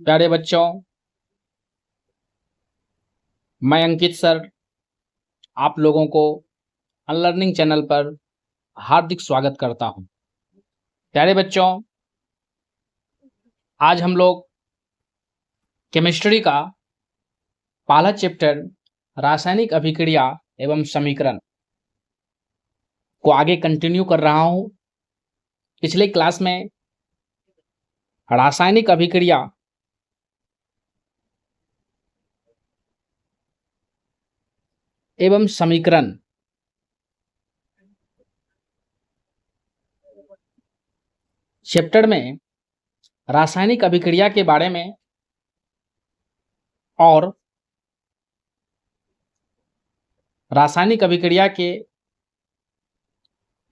प्यारे बच्चों, मैं अंकित सर आप लोगों को अनलर्निंग चैनल पर हार्दिक स्वागत करता हूं। प्यारे बच्चों, आज हम लोग केमिस्ट्री का पहला चैप्टर रासायनिक अभिक्रिया एवं समीकरण को आगे कंटिन्यू कर रहा हूं। पिछले क्लास में रासायनिक अभिक्रिया एवं समीकरण चैप्टर में रासायनिक अभिक्रिया के बारे में और रासायनिक अभिक्रिया के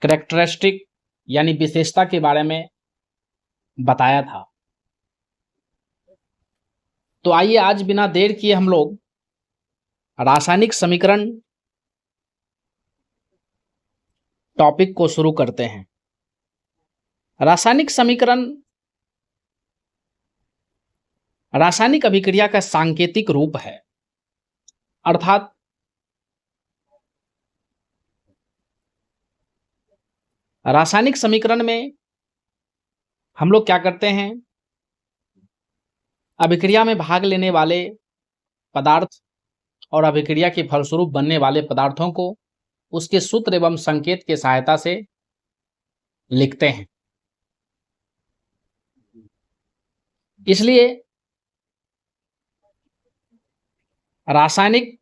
कैरेक्टरिस्टिक यानी विशेषता के बारे में बताया था। तो आइए आज बिना देर किए हम लोग रासायनिक समीकरण टॉपिक को शुरू करते हैं। रासायनिक समीकरण रासायनिक अभिक्रिया का सांकेतिक रूप है, अर्थात रासायनिक समीकरण में हम लोग क्या करते हैं, अभिक्रिया में भाग लेने वाले पदार्थ और अभिक्रिया के फलस्वरूप बनने वाले पदार्थों को उसके सूत्र एवं संकेत के सहायता से लिखते हैं। इसलिए रासायनिक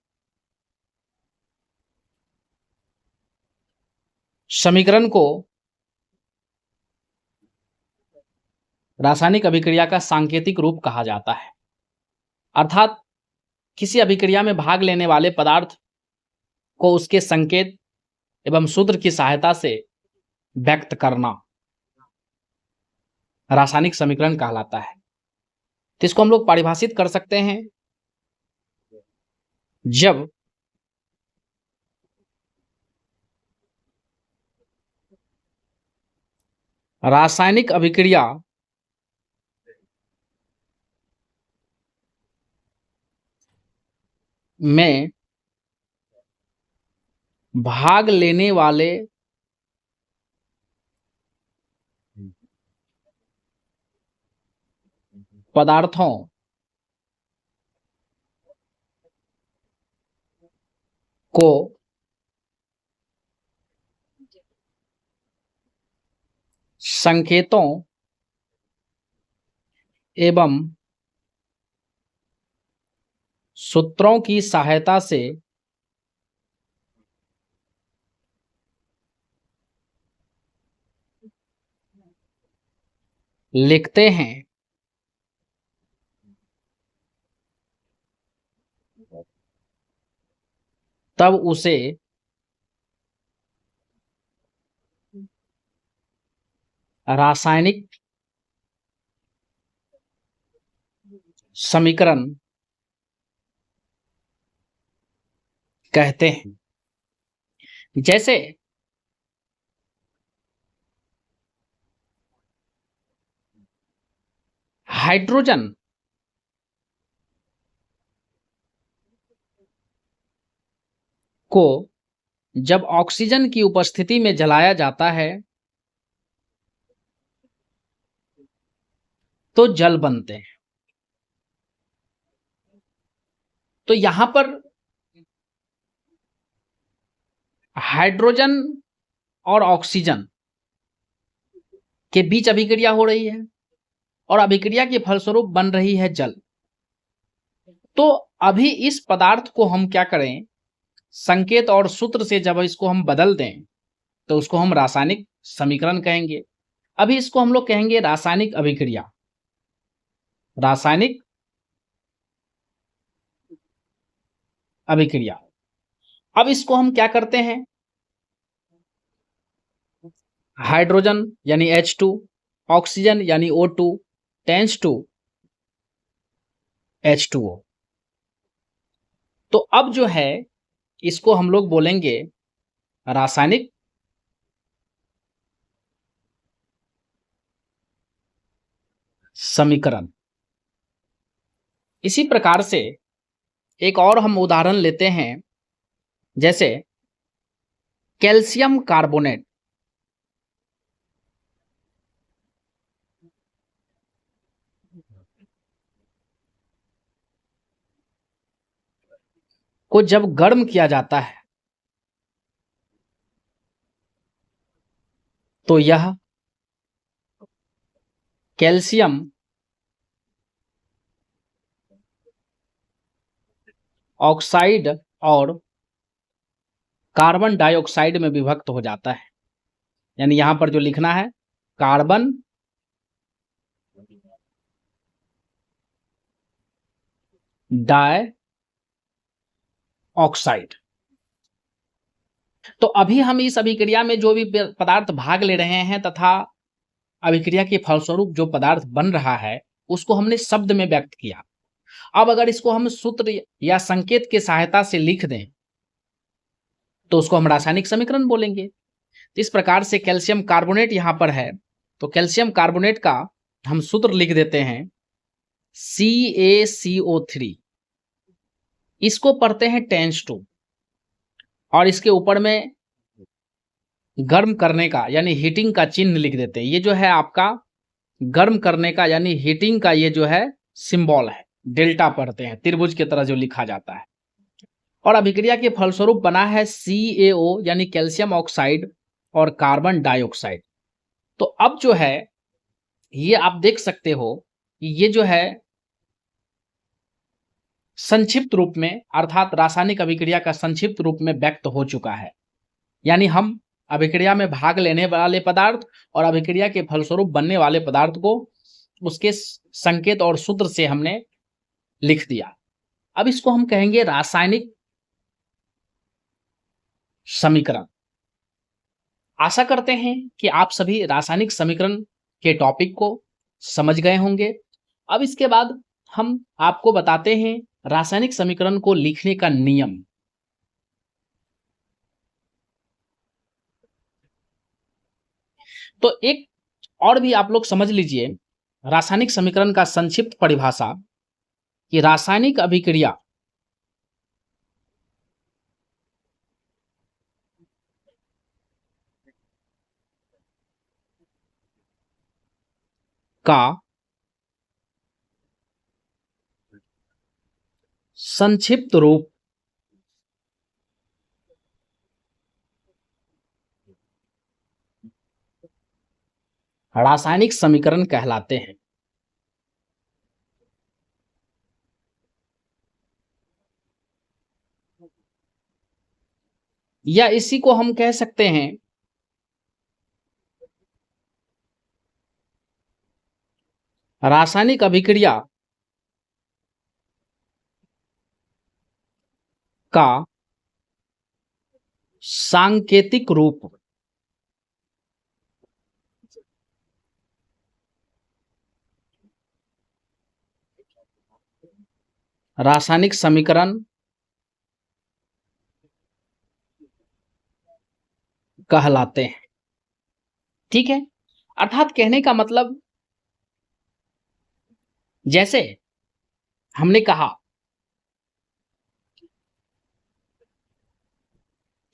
समीकरण को रासायनिक अभिक्रिया का सांकेतिक रूप कहा जाता है, अर्थात किसी अभिक्रिया में भाग लेने वाले पदार्थ को उसके संकेत एवं सूत्र की सहायता से व्यक्त करना रासायनिक समीकरण कहलाता है। तो इसको हम लोग परिभाषित कर सकते हैं, जब रासायनिक अभिक्रिया में भाग लेने वाले पदार्थों को संकेतों एवं सूत्रों की सहायता से लिखते हैं, तब उसे रासायनिक समीकरण कहते हैं। जैसे हाइड्रोजन को जब ऑक्सीजन की उपस्थिति में जलाया जाता है तो जल बनते हैं। तो यहां पर हाइड्रोजन और ऑक्सीजन के बीच अभिक्रिया हो रही है और अभिक्रिया के फलस्वरूप बन रही है जल। तो अभी इस पदार्थ को हम क्या करें, संकेत और सूत्र से जब इसको हम बदल दें तो उसको हम रासायनिक समीकरण कहेंगे। अभी इसको हम लोग कहेंगे रासायनिक अभिक्रिया। रासायनिक अभिक्रिया। अब इसको हम क्या करते हैं, हाइड्रोजन यानी H2, ऑक्सीजन यानी O2 टेंड्स टू H2O। तो अब जो है इसको हम लोग बोलेंगे रासायनिक समीकरण। इसी प्रकार से एक और हम उदाहरण लेते हैं, जैसे कैल्शियम कार्बोनेट। को जब गर्म किया जाता है तो यह कैल्शियम ऑक्साइड और कार्बन डाइऑक्साइड में विभक्त हो जाता है। यानी यहां पर जो लिखना है, कार्बन डाई ऑक्साइड। तो अभी हम इस अभिक्रिया में जो भी पदार्थ भाग ले रहे हैं तथा अभिक्रिया के फलस्वरूप जो पदार्थ बन रहा है उसको हमने शब्द में व्यक्त किया। अब अगर इसको हम सूत्र या संकेत के सहायता से लिख दें तो उसको हम रासायनिक समीकरण बोलेंगे। तो इस प्रकार से कैल्शियम कार्बोनेट यहां पर है, तो कैल्शियम कार्बोनेट का हम सूत्र लिख देते हैं CaCO3। इसको पढ़ते हैं 10⁻², और इसके ऊपर में गर्म करने का यानी हीटिंग का चिन्ह लिख देते हैं। ये जो है आपका गर्म करने का यानी हीटिंग का ये जो है सिंबल है, डेल्टा पढ़ते हैं, त्रिभुज की तरह जो लिखा जाता है। और अभिक्रिया के फलस्वरूप बना है CaO यानी कैल्शियम ऑक्साइड और कार्बन डाइऑक्साइड। तो अब जो है ये आप देख सकते हो कि ये जो है संक्षिप्त रूप में, अर्थात रासायनिक अभिक्रिया का संक्षिप्त रूप में व्यक्त हो चुका है। यानी हम अभिक्रिया में भाग लेने वाले पदार्थ और अभिक्रिया के फलस्वरूप बनने वाले पदार्थ को उसके संकेत और सूत्र से हमने लिख दिया। अब इसको हम कहेंगे रासायनिक समीकरण। आशा करते हैं कि आप सभी रासायनिक समीकरण के टॉपिक को समझ गए होंगे। अब इसके बाद हम आपको बताते हैं रासायनिक समीकरण को लिखने का नियम। तो एक और भी आप लोग समझ लीजिए रासायनिक समीकरण का संक्षिप्त परिभाषा कि रासायनिक अभिक्रिया का संक्षिप्त रूप रासायनिक समीकरण कहलाते हैं। या इसी को हम कह सकते हैं रासायनिक अभिक्रिया का सांकेतिक रूप। रासायनिक समीकरण कहलाते हैं। ठीक है, अर्थात कहने का मतलब जैसे हमने कहा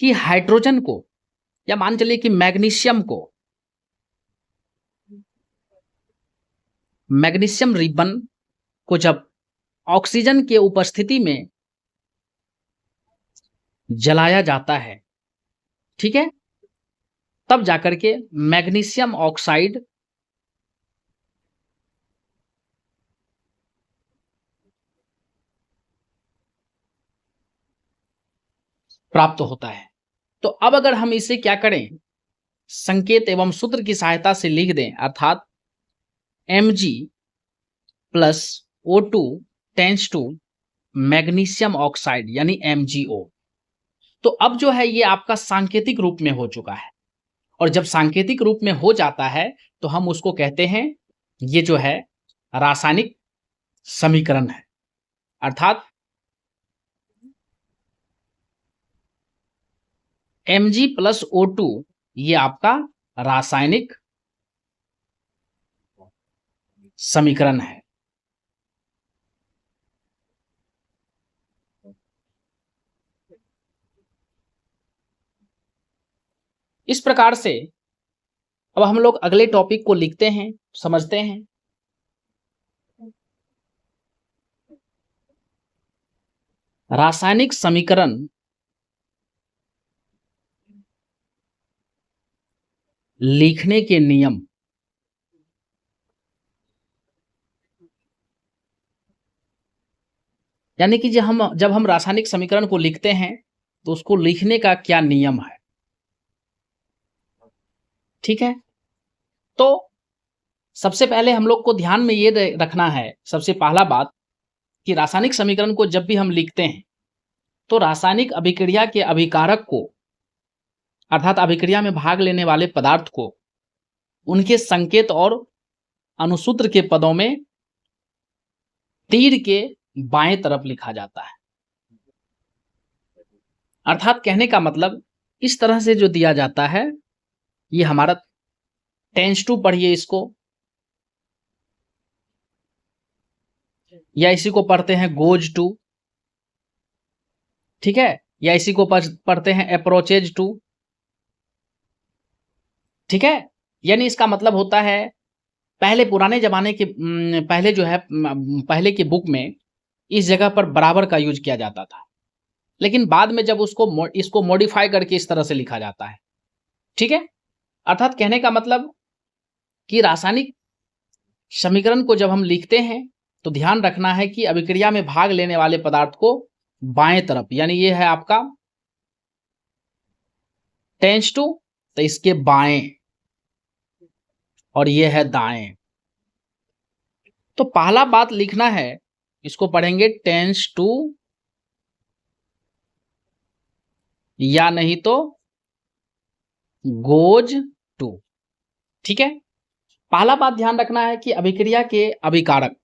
कि हाइड्रोजन को या मान चलिए कि मैग्नीशियम रिबन को जब ऑक्सीजन के उपस्थिति में जलाया जाता है, ठीक है, तब जाकर के मैग्नीशियम ऑक्साइड प्राप्त होता है। तो अब अगर हम इसे क्या करें, संकेत एवं सूत्र की सहायता से लिख दें, अर्थात Mg plus O2 tense to magnesium oxide यानी MgO। तो अब जो है ये आपका सांकेतिक रूप में हो चुका है, और जब सांकेतिक रूप में हो जाता है तो हम उसको कहते हैं ये जो है रासायनिक समीकरण है। अर्थात Mg प्लस O2 ये आपका रासायनिक समीकरण है। इस प्रकार से अब हम लोग अगले टॉपिक को लिखते हैं, समझते हैं। रासायनिक समीकरण लिखने के नियम। यानी कि जब हम रासायनिक समीकरण को लिखते हैं तो उसको लिखने का क्या नियम है। ठीक है, तो सबसे पहले हम लोग को ध्यान में ये रखना है, सबसे पहला बात, कि रासायनिक समीकरण को जब भी हम लिखते हैं तो रासायनिक अभिक्रिया के अभिकारक को, अर्थात अभिक्रिया में भाग लेने वाले पदार्थ को, उनके संकेत और अनुसूत्र के पदों में तीर के बाएं तरफ लिखा जाता है। अर्थात कहने का मतलब इस तरह से जो दिया जाता है, ये हमारा टेंस टू पढ़िए इसको, या इसी को पढ़ते हैं गोज टू, ठीक है, या इसी को पढ़ते हैं अप्रोचेज टू। ठीक है, यानी इसका मतलब होता है पहले पुराने जमाने के पहले जो है पहले की बुक में इस जगह पर बराबर का यूज किया जाता था, लेकिन बाद में जब इसको मॉडिफाई करके इस तरह से लिखा जाता है। ठीक है, अर्थात कहने का मतलब कि रासायनिक समीकरण को जब हम लिखते हैं तो ध्यान रखना है कि अभिक्रिया में भाग लेने वाले पदार्थ को बाएं तरफ, यानी ये है आपका टेंस टू, तो इसके बाएं, और ये है दाएं। तो पहला बात लिखना है, इसको पढ़ेंगे टेंस टू, या नहीं तो गोज टू। ठीक है, पहला बात ध्यान रखना है कि अभिक्रिया के अभिकारक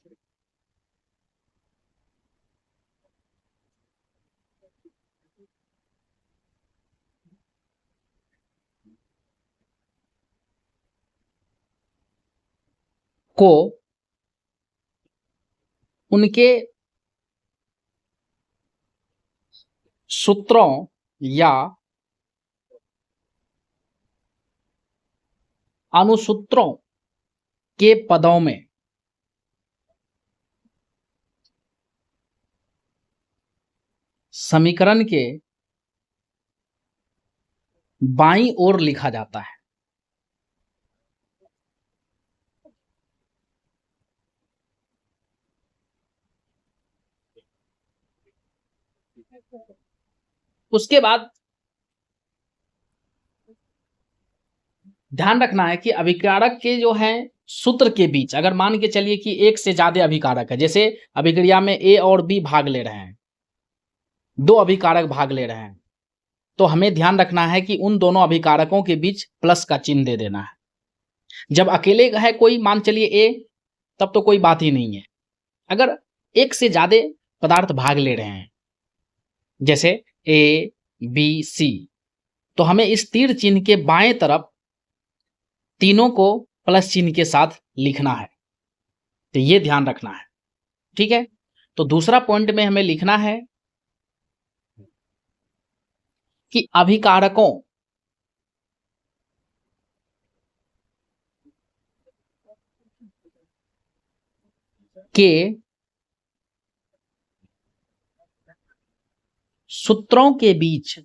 को उनके सूत्रों या अनुसूत्रों के पदों में समीकरण के बाईं ओर लिखा जाता है। उसके बाद ध्यान रखना है कि अभिकारक के जो है सूत्र के बीच, अगर मान के चलिए कि एक से ज्यादा अभिकारक है, जैसे अभिक्रिया में ए और बी भाग ले रहे हैं, दो अभिकारक भाग ले रहे हैं, तो हमें ध्यान रखना है कि उन दोनों अभिकारकों के बीच प्लस का चिन्ह दे देना है। जब अकेले है कोई, मान चलिए ए, तब तो कोई बात ही नहीं है। अगर एक से ज्यादा पदार्थ भाग ले रहे हैं, जैसे ए बी सी, तो हमें इस तीर चिन्ह के बाएं तरफ तीनों को प्लस चिन्ह के साथ लिखना है, तो ये ध्यान रखना है। ठीक है, तो दूसरा पॉइंट में हमें लिखना है कि अभिकारकों के सूत्रों के बीच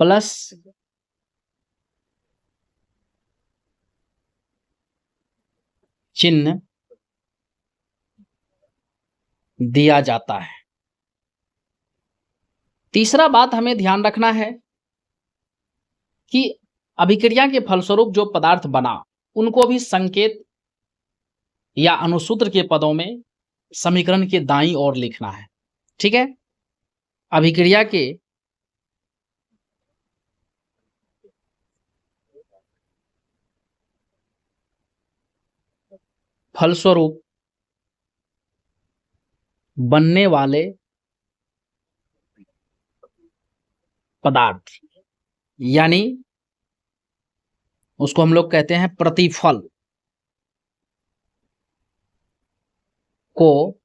प्लस चिन्ह दिया जाता है। तीसरा बात हमें ध्यान रखना है कि अभिक्रिया के फलस्वरूप जो पदार्थ बना, उनको भी संकेत या अनुसूत्र के पदों में समीकरण के दाईं ओर लिखना है। ठीक है, अभिक्रिया के फलस्वरूप बनने वाले पदार्थ, यानी उसको हम लोग कहते हैं प्रतिफल, को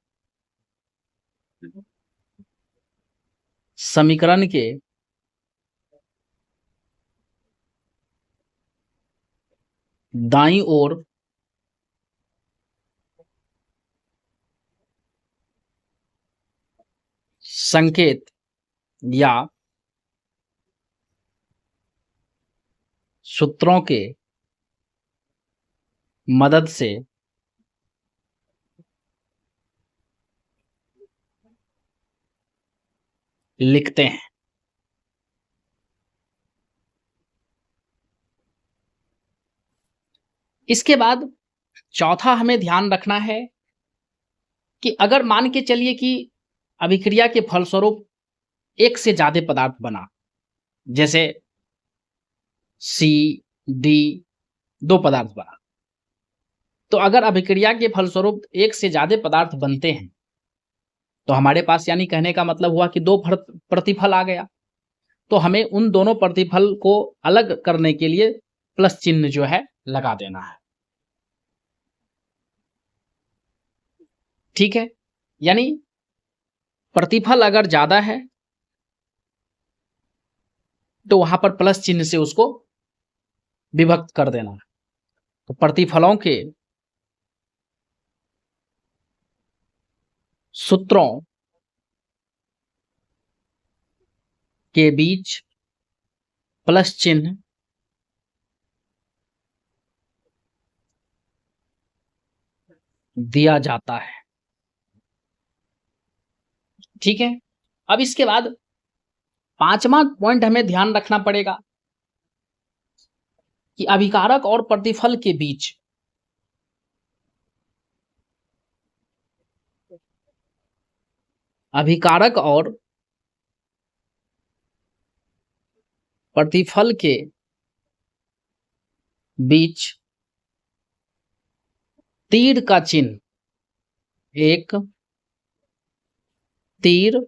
समीकरण के दाईं ओर संकेत या सूत्रों के मदद से लिखते हैं। इसके बाद चौथा हमें ध्यान रखना है कि अगर मान के चलिए कि अभिक्रिया के फलस्वरूप एक से ज्यादा पदार्थ बना, जैसे सी डी, दो पदार्थ बना, तो अगर अभिक्रिया के फलस्वरूप एक से ज्यादा पदार्थ बनते हैं तो हमारे पास यानी कहने का मतलब हुआ कि दो प्रतिफल आ गया। तो हमें उन दोनों प्रतिफल को अलग करने के लिए प्लस चिन्ह जो है लगा देना है। ठीक है, यानी प्रतिफल अगर ज्यादा है तो वहां पर प्लस चिन्ह से उसको विभक्त कर देना है। तो प्रतिफलों के सूत्रों के बीच प्लस चिन्ह दिया जाता है। ठीक है, अब इसके बाद पांचवा पॉइंट हमें ध्यान रखना पड़ेगा कि अभिकारक और प्रतिफल के बीच अभिकारक और प्रतिफल के बीच तीर का चिन्ह, एक तीर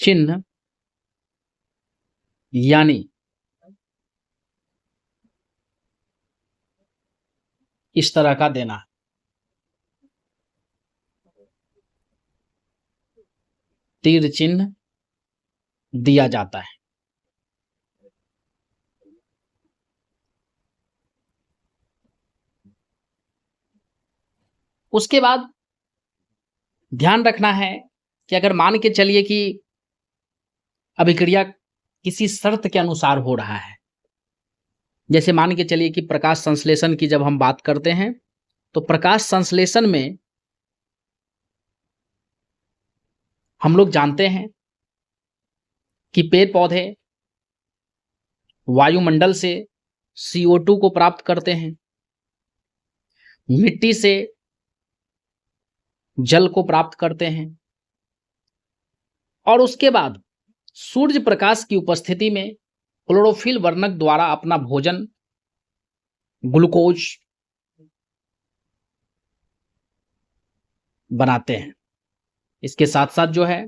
चिन्ह यानी इस तरह का देना, तीर चिन्ह दिया जाता है। उसके बाद ध्यान रखना है कि अगर मान के चलिए कि अभिक्रिया किसी शर्त के अनुसार हो रहा है, जैसे मान के चलिए कि प्रकाश संश्लेषण की जब हम बात करते हैं तो प्रकाश संश्लेषण में हम लोग जानते हैं कि पेड़ पौधे वायुमंडल से CO2 को प्राप्त करते हैं, मिट्टी से जल को प्राप्त करते हैं, और उसके बाद सूर्य प्रकाश की उपस्थिति में क्लोरोफिल वर्णक द्वारा अपना भोजन ग्लूकोज बनाते हैं। इसके साथ साथ जो है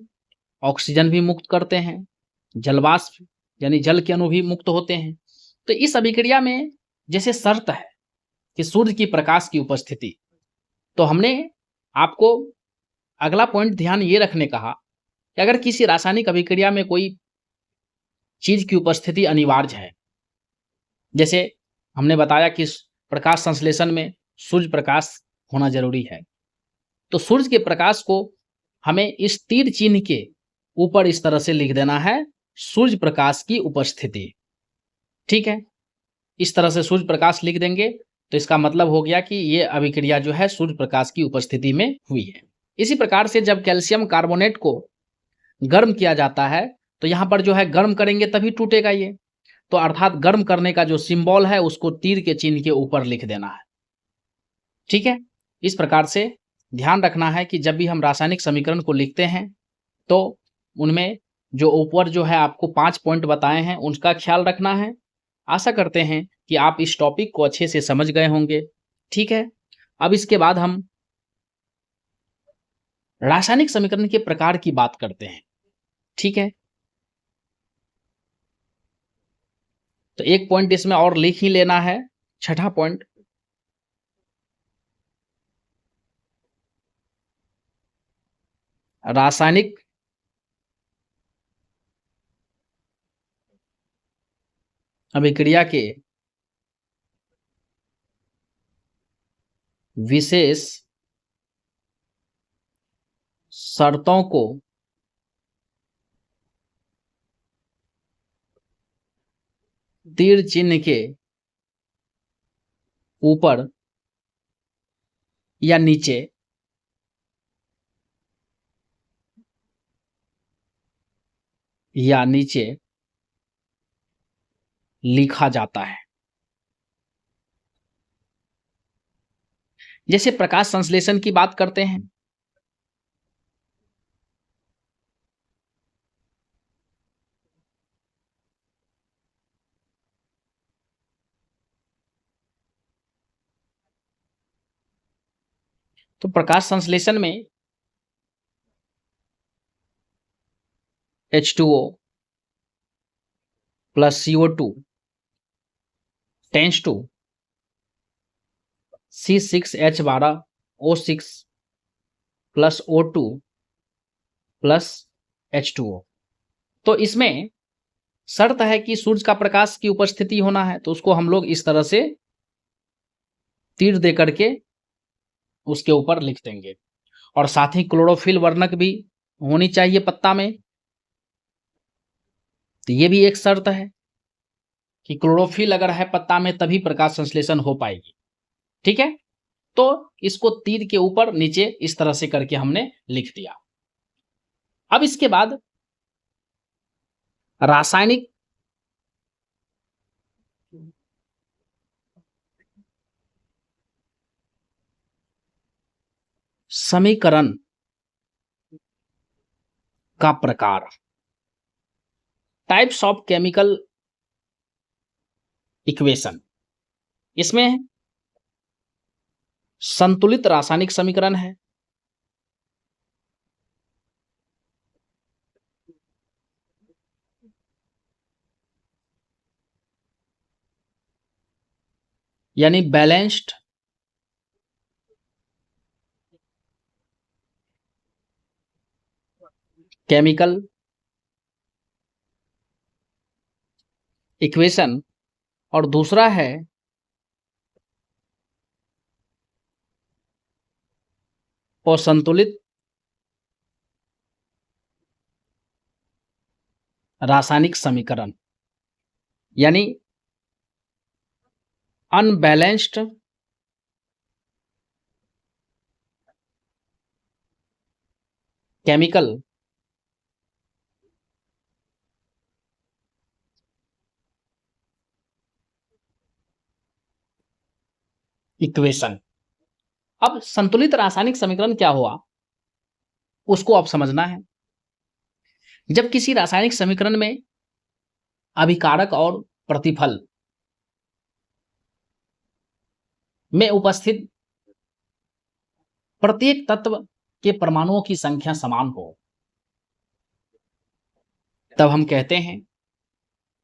ऑक्सीजन भी मुक्त करते हैं, जलवाष्प यानी जल के अणु भी मुक्त होते हैं। तो इस अभिक्रिया में जैसे शर्त है कि सूर्य की प्रकाश की उपस्थिति, तो हमने आपको अगला पॉइंट ध्यान ये रखने कहा कि अगर किसी रासायनिक अभिक्रिया में कोई चीज की उपस्थिति अनिवार्य है, जैसे हमने बताया कि प्रकाश संश्लेषण में सूर्य प्रकाश होना जरूरी है, तो सूर्य के प्रकाश को हमें इस तीर चिन्ह के ऊपर इस तरह से लिख देना है, सूर्य प्रकाश की उपस्थिति। ठीक है, इस तरह से सूर्य प्रकाश लिख देंगे तो इसका मतलब हो गया कि ये अभिक्रिया जो है सूर्य प्रकाश की उपस्थिति में हुई है। इसी प्रकार से जब कैल्शियम कार्बोनेट को गर्म किया जाता है तो यहाँ पर जो है गर्म करेंगे तभी टूटेगा ये, तो अर्थात गर्म करने का जो सिंबल है उसको तीर के चिन्ह के ऊपर लिख देना है। ठीक है, इस प्रकार से ध्यान रखना है कि जब भी हम रासायनिक समीकरण को लिखते हैं तो उनमें जो ऊपर जो है आपको 5 पॉइंट बताए हैं उनका ख्याल रखना है। आशा करते हैं कि आप इस टॉपिक को अच्छे से समझ गए होंगे। ठीक है, अब इसके बाद हम रासायनिक समीकरण के प्रकार की बात करते हैं। ठीक है, तो एक पॉइंट इसमें और लिख ही लेना है, छठा पॉइंट, रासायनिक अभिक्रिया के विशेष शर्तों को तीर चिन्ह के ऊपर या नीचे लिखा जाता है। जैसे प्रकाश संश्लेषण की बात करते हैं, तो प्रकाश संश्लेषण में H2O plus CO2 tends to C6H12O6 plus O2 plus H2O। तो इसमें शर्त है कि सूर्य का प्रकाश की उपस्थिति होना है, तो उसको हम लोग इस तरह से तीर दे करके उसके ऊपर लिख देंगे। और साथ ही क्लोरोफिल वर्णक भी होनी चाहिए पत्ता में, तो ये भी एक शर्त है कि क्लोरोफिल अगर है पत्ता में तभी प्रकाश संश्लेषण हो पाएगी। ठीक है, तो इसको तीर के ऊपर नीचे इस तरह से करके हमने लिख दिया। अब इसके बाद रासायनिक समीकरण का प्रकार, टाइप्स ऑफ केमिकल इक्वेशन। इसमें संतुलित रासायनिक समीकरण है, यानी बैलेंस्ड केमिकल इक्वेशन, और दूसरा है असंतुलित रासायनिक समीकरण, यानी अनबैलेंस्ड केमिकल इक्वेशन। अब संतुलित रासायनिक समीकरण क्या हुआ उसको आप समझना है। जब किसी रासायनिक समीकरण में अभिकारक और प्रतिफल में उपस्थित प्रत्येक तत्व के परमाणुओं की संख्या समान हो, तब हम कहते हैं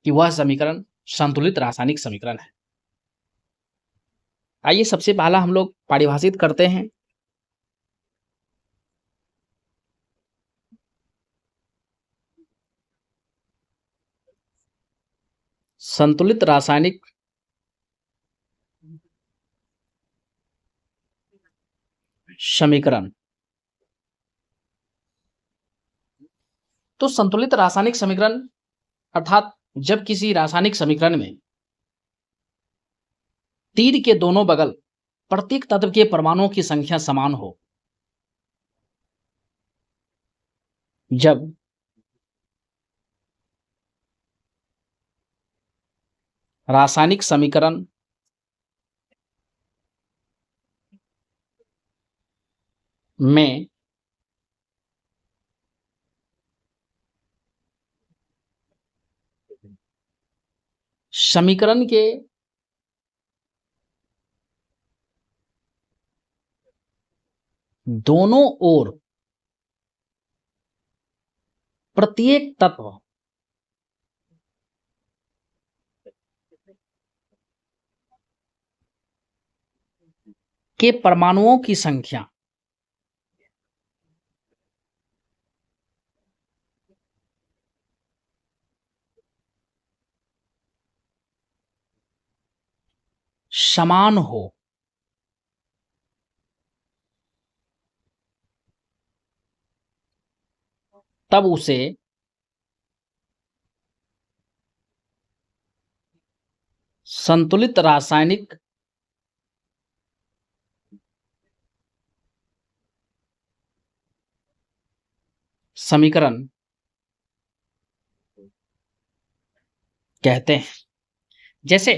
कि वह समीकरण संतुलित रासायनिक समीकरण है। आइए सबसे पहला हम लोग परिभाषित करते हैं। संतुलित रासायनिक समीकरण। तो संतुलित रासायनिक समीकरण अर्थात जब किसी रासायनिक समीकरण में तीर के दोनों बगल प्रत्येक तत्व के परमाणुओं की संख्या समान हो, जब रासायनिक समीकरण में समीकरण के दोनों ओर प्रत्येक तत्व के परमाणुओं की संख्या समान हो, तब उसे संतुलित रासायनिक समीकरण कहते हैं। जैसे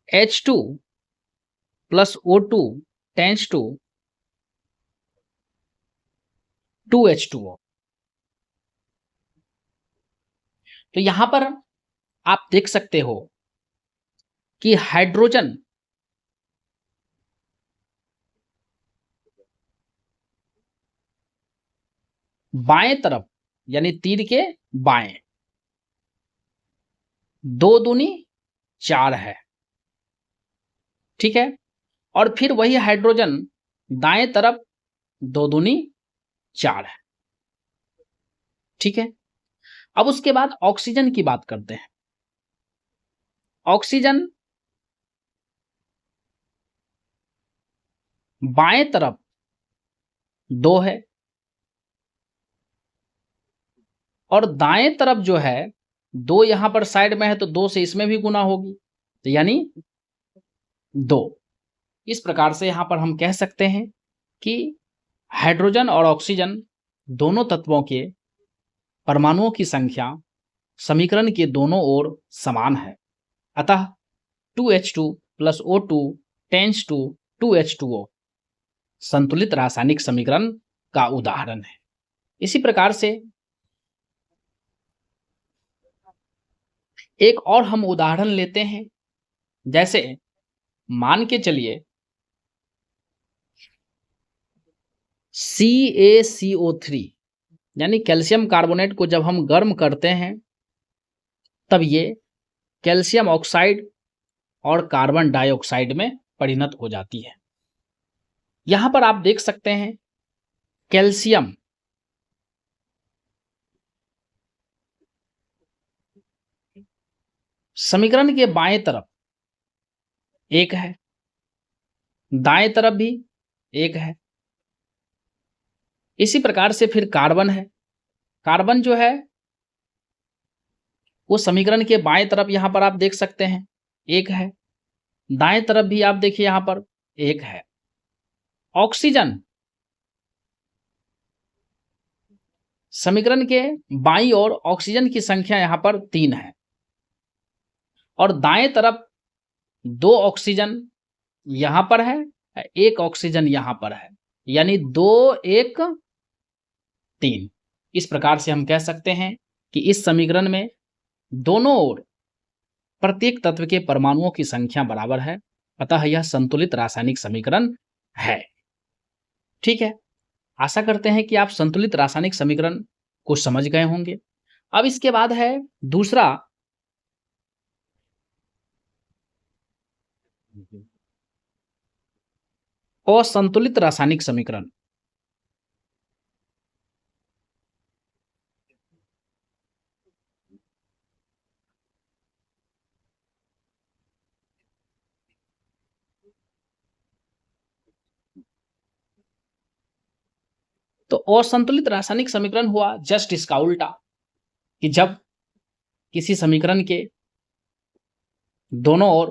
H2 plus O2 tends to 2H2O। तो यहां पर आप देख सकते हो कि हाइड्रोजन बाएं तरफ यानी तीर के बाएं 2 दूनी 4 है, ठीक है। और फिर वही हाइड्रोजन दाएं तरफ 2 दूनी 4 है, ठीक है। अब उसके बाद ऑक्सीजन की बात करते हैं। ऑक्सीजन बाएं तरफ 2 है और दाएं तरफ जो है 2 यहां पर साइड में है तो 2 से इसमें भी गुना होगी, तो यानी 2। इस प्रकार से यहां पर हम कह सकते हैं कि हाइड्रोजन और ऑक्सीजन दोनों तत्वों के परमाणुओं की संख्या समीकरण के दोनों ओर समान है। अतः 2H2 plus O2 tends to 2H2O संतुलित रासायनिक समीकरण का उदाहरण है। इसी प्रकार से एक और हम उदाहरण लेते हैं। जैसे मान के चलिए CaCO3 यानी कैल्शियम कार्बोनेट को जब हम गर्म करते हैं तब ये कैल्शियम ऑक्साइड और कार्बन डाइऑक्साइड में परिणत हो जाती है। यहां पर आप देख सकते हैं कैल्शियम समीकरण के बाएं तरफ 1 है, दाएं तरफ भी 1 है। इसी प्रकार से फिर कार्बन है। कार्बन जो है वो समीकरण के बाएं तरफ यहां पर आप देख सकते हैं 1 है, दाएं तरफ भी आप देखिए यहां पर 1 है। ऑक्सीजन समीकरण के बाईं ओर ऑक्सीजन की संख्या यहां पर 3 है और दाएं तरफ 2 ऑक्सीजन यहां पर है, 1 ऑक्सीजन यहां पर है, यानी 2 1 3। इस प्रकार से हम कह सकते हैं कि इस समीकरण में दोनों ओर प्रत्येक तत्व के परमाणुओं की संख्या बराबर है, अतः यह संतुलित रासायनिक समीकरण है। ठीक है, आशा करते हैं कि आप संतुलित रासायनिक समीकरण को समझ गए होंगे। अब इसके बाद है दूसरा असंतुलित रासायनिक समीकरण। तो असंतुलित रासायनिक समीकरण हुआ जस्ट इसका उल्टा, कि जब किसी समीकरण के दोनों ओर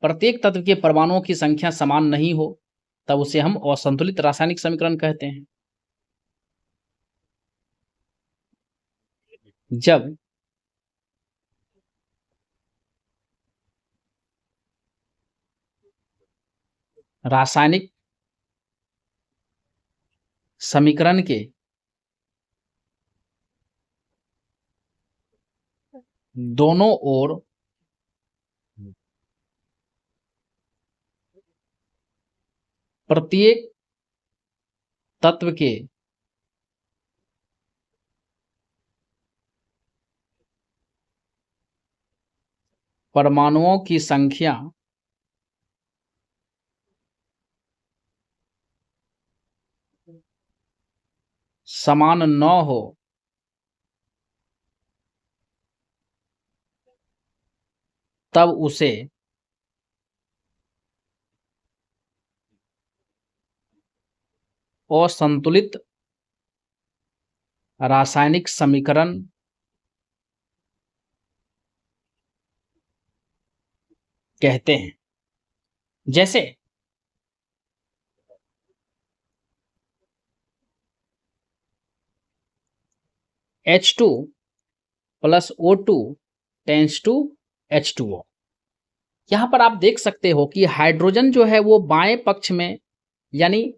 प्रत्येक तत्व के परमाणुओं की संख्या समान नहीं हो तब उसे हम असंतुलित रासायनिक समीकरण कहते हैं। जब रासायनिक समीकरण के दोनों ओर प्रत्येक तत्व के परमाणुओं की संख्या समान न हो तब उसे असंतुलित रासायनिक समीकरण कहते हैं। जैसे H2 plus O2 tense to H2O। यहां पर आप देख सकते हो कि हाइड्रोजन जो है वो बाएं पक्ष में, यानी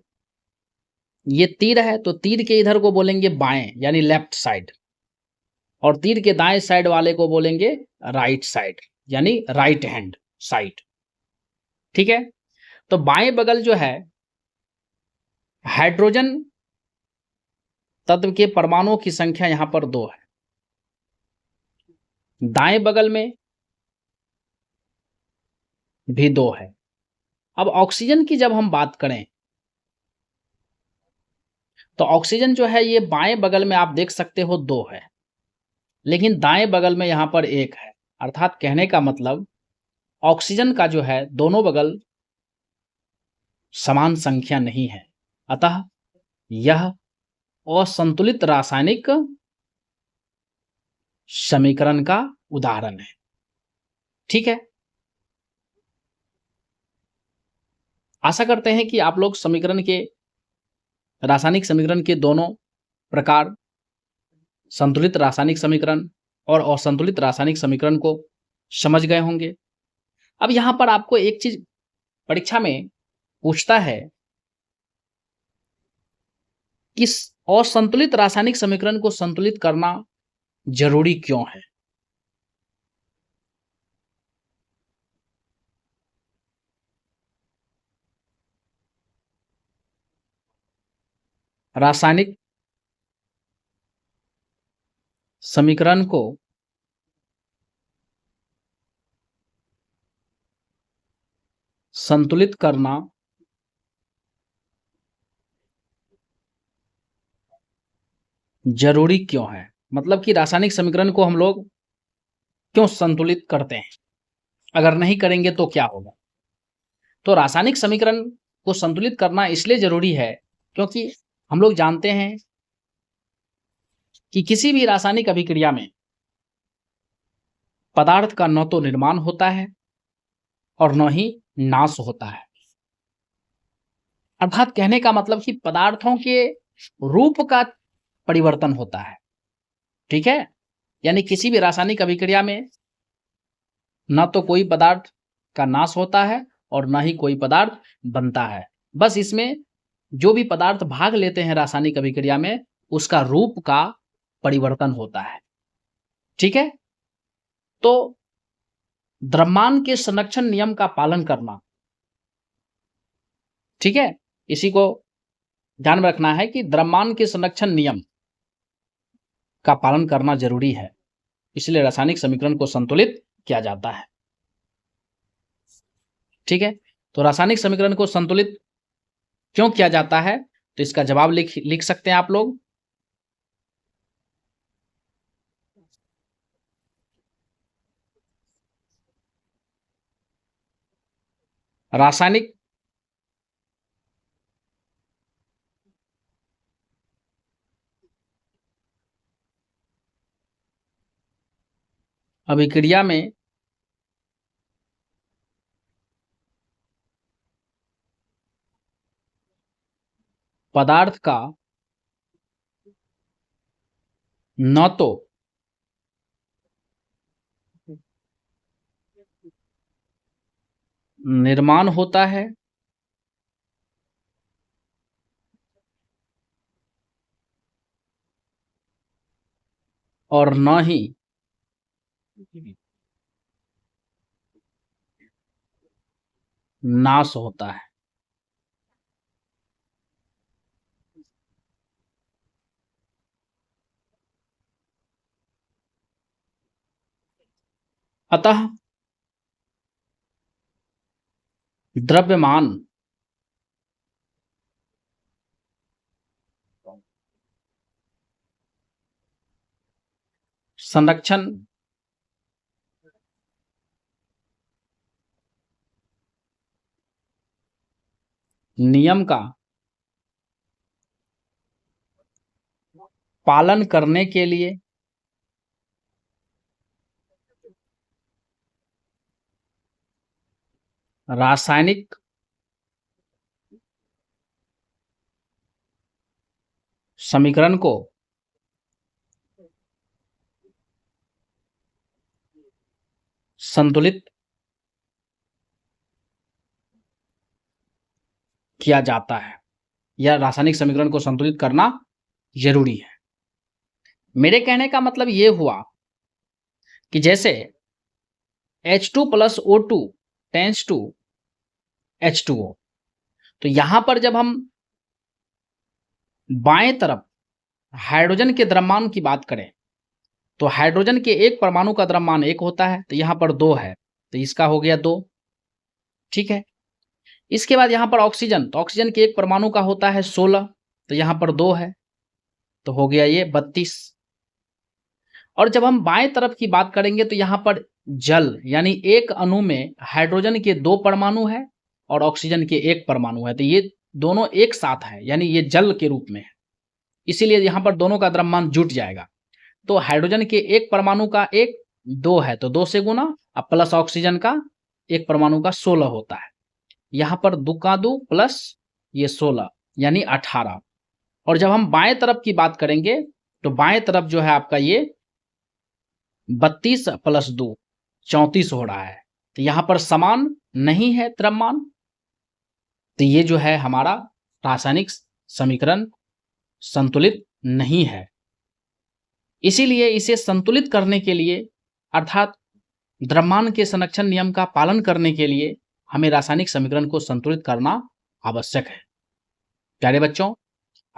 ये तीर है तो तीर के इधर को बोलेंगे बाएं यानी लेफ्ट साइड, और तीर के दाएं साइड वाले को बोलेंगे राइट साइड यानी राइट हैंड साइड। ठीक है, तो बाएं बगल जो है हाइड्रोजन तत्व के परमाणुओं की संख्या यहां पर 2 है, दाएं बगल में भी 2 है। अब ऑक्सीजन की जब हम बात करें तो ऑक्सीजन जो है ये बाएं बगल में आप देख सकते हो 2 है, लेकिन दाएं बगल में यहां पर 1 है। अर्थात कहने का मतलब ऑक्सीजन का जो है दोनों बगल समान संख्या नहीं है, अतः यह असंतुलित रासायनिक समीकरण का उदाहरण है। ठीक है, आशा करते हैं कि आप लोग रासायनिक समीकरण के दोनों प्रकार, संतुलित रासायनिक समीकरण और असंतुलित रासायनिक समीकरण को समझ गए होंगे। अब यहां पर आपको एक चीज परीक्षा में पूछता है कि असंतुलित रासायनिक समीकरण को संतुलित करना जरूरी क्यों है। रासायनिक समीकरण को संतुलित करना जरूरी क्यों है, मतलब कि रासायनिक समीकरण को हम लोग क्यों संतुलित करते हैं, अगर नहीं करेंगे तो क्या होगा। तो रासायनिक समीकरण को संतुलित करना इसलिए जरूरी है क्योंकि हम लोग जानते हैं कि किसी भी रासायनिक अभिक्रिया में पदार्थ का न तो निर्माण होता है और न ही नाश होता है। अर्थात कहने का मतलब कि पदार्थों के रूप का परिवर्तन होता है। ठीक है, यानी किसी भी रासायनिक अभिक्रिया में न तो कोई पदार्थ का नाश होता है और न ही कोई पदार्थ बनता है, बस इसमें जो भी पदार्थ भाग लेते हैं रासायनिक अभिक्रिया में उसका रूप का परिवर्तन होता है। ठीक है, तो द्रव्यमान के संरक्षण नियम का पालन करना, ठीक है, इसी को ध्यान में रखना है कि द्रव्यमान के संरक्षण नियम का पालन करना जरूरी है, इसलिए रासायनिक समीकरण को संतुलित किया जाता है। ठीक है, तो रासायनिक समीकरण को संतुलित क्यों किया जाता है, तो इसका जवाब लिख सकते हैं आप लोग। रासायनिक अभिक्रिया में पदार्थ का न तो निर्माण होता है और न ही नाश होता है। अतः द्रव्यमान संरक्षण नियम का पालन करने के लिए रासायनिक समीकरण को संतुलित किया जाता है, या रासायनिक समीकरण को संतुलित करना जरूरी है। मेरे कहने का मतलब ये हुआ कि जैसे H2 + O2 tends to H2O, तो यहां पर जब हम बाएं तरफ हाइड्रोजन के द्रव्यमान की बात करें तो हाइड्रोजन के एक परमाणु का द्रव्यमान 1 होता है, तो यहां पर 2 है, तो इसका हो गया 2। ठीक है, इसके बाद यहां पर ऑक्सीजन, तो ऑक्सीजन के एक परमाणु का होता है 16, तो यहां पर 2 है, तो हो गया ये 32। और जब हम बाएं तरफ की बात करेंगे तो यहां पर जल, यानी एक अणु में हाइड्रोजन के 2 परमाणु है और ऑक्सीजन के 1 परमाणु है, तो ये दोनों एक साथ है, यानी ये जल के रूप में है, इसीलिए यहां पर दोनों का द्रव्यमान जुट जाएगा। तो हाइड्रोजन के एक परमाणु का 1 2 है, तो 2 से गुना, अब प्लस ऑक्सीजन का एक परमाणु का 16 होता है, यहां पर 2 का 2 प्लस ये 16 यानी 18। और जब हम बाएं तरफ की बात करेंगे तो बाएं तरफ जो है आपका ये 32 + 2 34 हो रहा है, तो यहां पर समान नहीं है द्रव्यमान, तो ये जो है हमारा रासायनिक समीकरण संतुलित नहीं है। इसीलिए इसे संतुलित करने के लिए, अर्थात द्रव्यमान के संरक्षण नियम का पालन करने के लिए हमें रासायनिक समीकरण को संतुलित करना आवश्यक है। प्यारे बच्चों,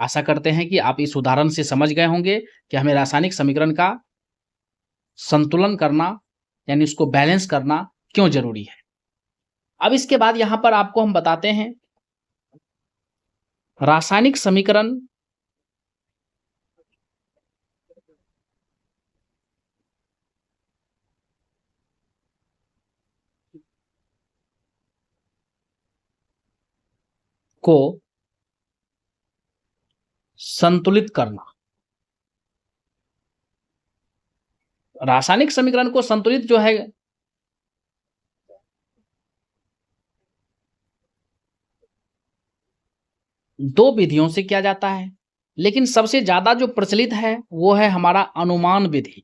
आशा करते हैं कि आप इस उदाहरण से समझ गए होंगे कि हमें रासायनिक समीकरण का संतुलन करना, यानी उसको बैलेंस करना क्यों जरूरी है। अब इसके बाद यहां पर आपको हम बताते हैं रासायनिक समीकरण को संतुलित करना। रासायनिक समीकरण को संतुलित जो है दो विधियों से किया जाता है, लेकिन सबसे ज्यादा जो प्रचलित है वो है हमारा अनुमान विधि।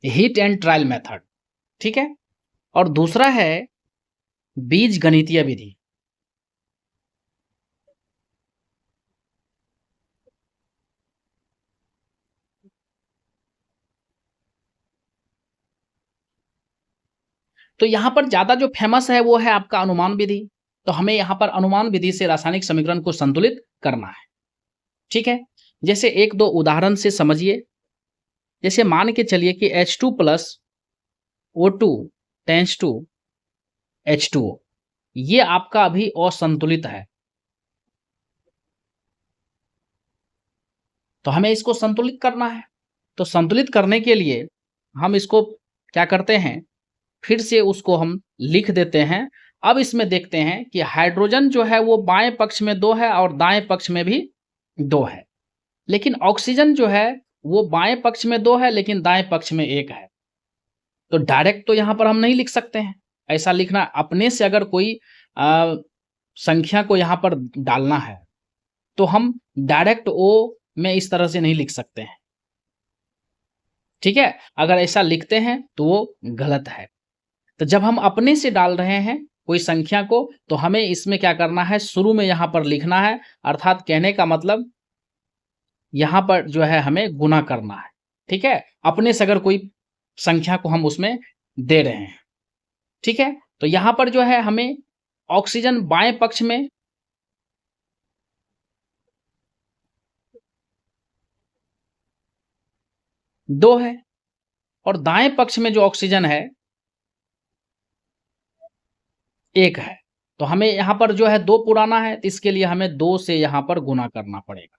हिट एंड ट्रायल मेथड, ठीक है, और दूसरा है बीज गणितीय विधि। तो यहां पर ज्यादा जो फेमस है वो है आपका अनुमान विधि, तो हमें यहां पर अनुमान विधि से रासायनिक समीकरण को संतुलित करना है। ठीक है, जैसे एक दो उदाहरण से समझिए। जैसे मान के चलिए कि H2 + O2 tends to H2O, ये आपका अभी असंतुलित है, तो हमें इसको संतुलित करना है। तो संतुलित करने के लिए हम इसको क्या करते हैं, फिर से उसको हम लिख देते हैं। अब इसमें देखते हैं कि हाइड्रोजन जो है वो बाएं पक्ष में 2 है और दाएं पक्ष में भी 2 है, लेकिन ऑक्सीजन जो है वो बाएं पक्ष में 2 है लेकिन दाएं पक्ष में 1 है। तो डायरेक्ट तो यहाँ पर हम नहीं लिख सकते हैं, ऐसा लिखना अपने से अगर कोई संख्या को यहाँ पर डालना है तो हम डायरेक्ट ओ में इस तरह से नहीं लिख सकते हैं। ठीक है, अगर ऐसा लिखते हैं तो वो गलत है। तो जब हम अपने से डाल रहे हैं कोई संख्या को, तो हमें इसमें क्या करना है, शुरू में यहाँ पर लिखना है, अर्थात कहने का मतलब यहाँ पर जो है हमें गुना करना है। ठीक है, अपने से अगर कोई संख्या को हम उसमें दे रहे हैं। ठीक है, तो यहाँ पर जो है हमें ऑक्सीजन बाएं पक्ष में दो है और दाएं पक्ष में जो ऑक्सीजन है 1 है, तो हमें यहाँ पर जो है 2 पुराना है, तो इसके लिए हमें 2 से यहाँ पर गुना करना पड़ेगा।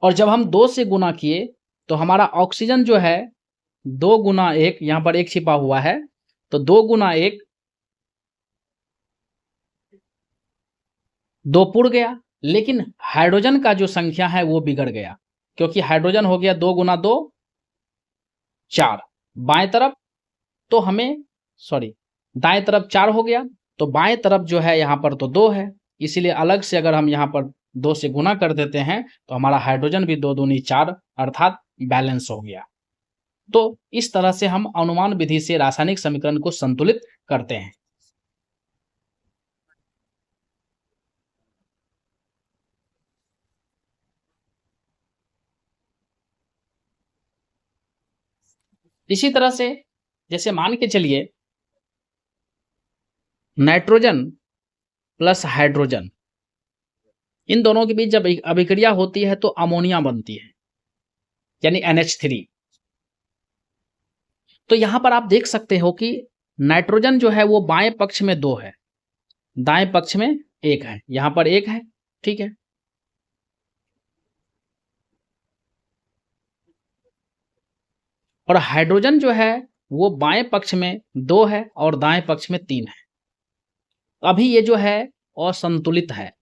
और जब हम 2 से गुना किए तो हमारा ऑक्सीजन जो है 2 × 1, यहाँ पर 1 छिपा हुआ है, तो 2 गुना 1 2 पुर गया, लेकिन हाइड्रोजन का जो संख्या है वो बिगड़ गया, क्योंकि हाइड्रोजन हो गया 2 गुना 2 4 बाएं तरफ, तो हमें दाएं तरफ 4 हो गया, तो बाएं तरफ जो है यहाँ पर तो 2 है, इसीलिए अलग से अगर हम यहाँ पर 2 से गुना कर देते हैं तो हमारा हाइड्रोजन भी 2 दूनी 4 अर्थात बैलेंस हो गया। तो इस तरह से हम अनुमान विधि से रासायनिक समीकरण को संतुलित करते हैं। इसी तरह से जैसे मान के चलिए नाइट्रोजन प्लस हाइड्रोजन, इन दोनों के बीच जब अभिक्रिया होती है तो अमोनिया बनती है, यानी NH3। तो यहां पर आप देख सकते हो कि नाइट्रोजन जो है वो बाएं पक्ष में 2 है, दाएं पक्ष में 1 है, यहां पर 1 है, ठीक है। और हाइड्रोजन जो है वो बाएं पक्ष में 2 है और दाएं पक्ष में 3 है। अभी ये जो है असंतुलित है।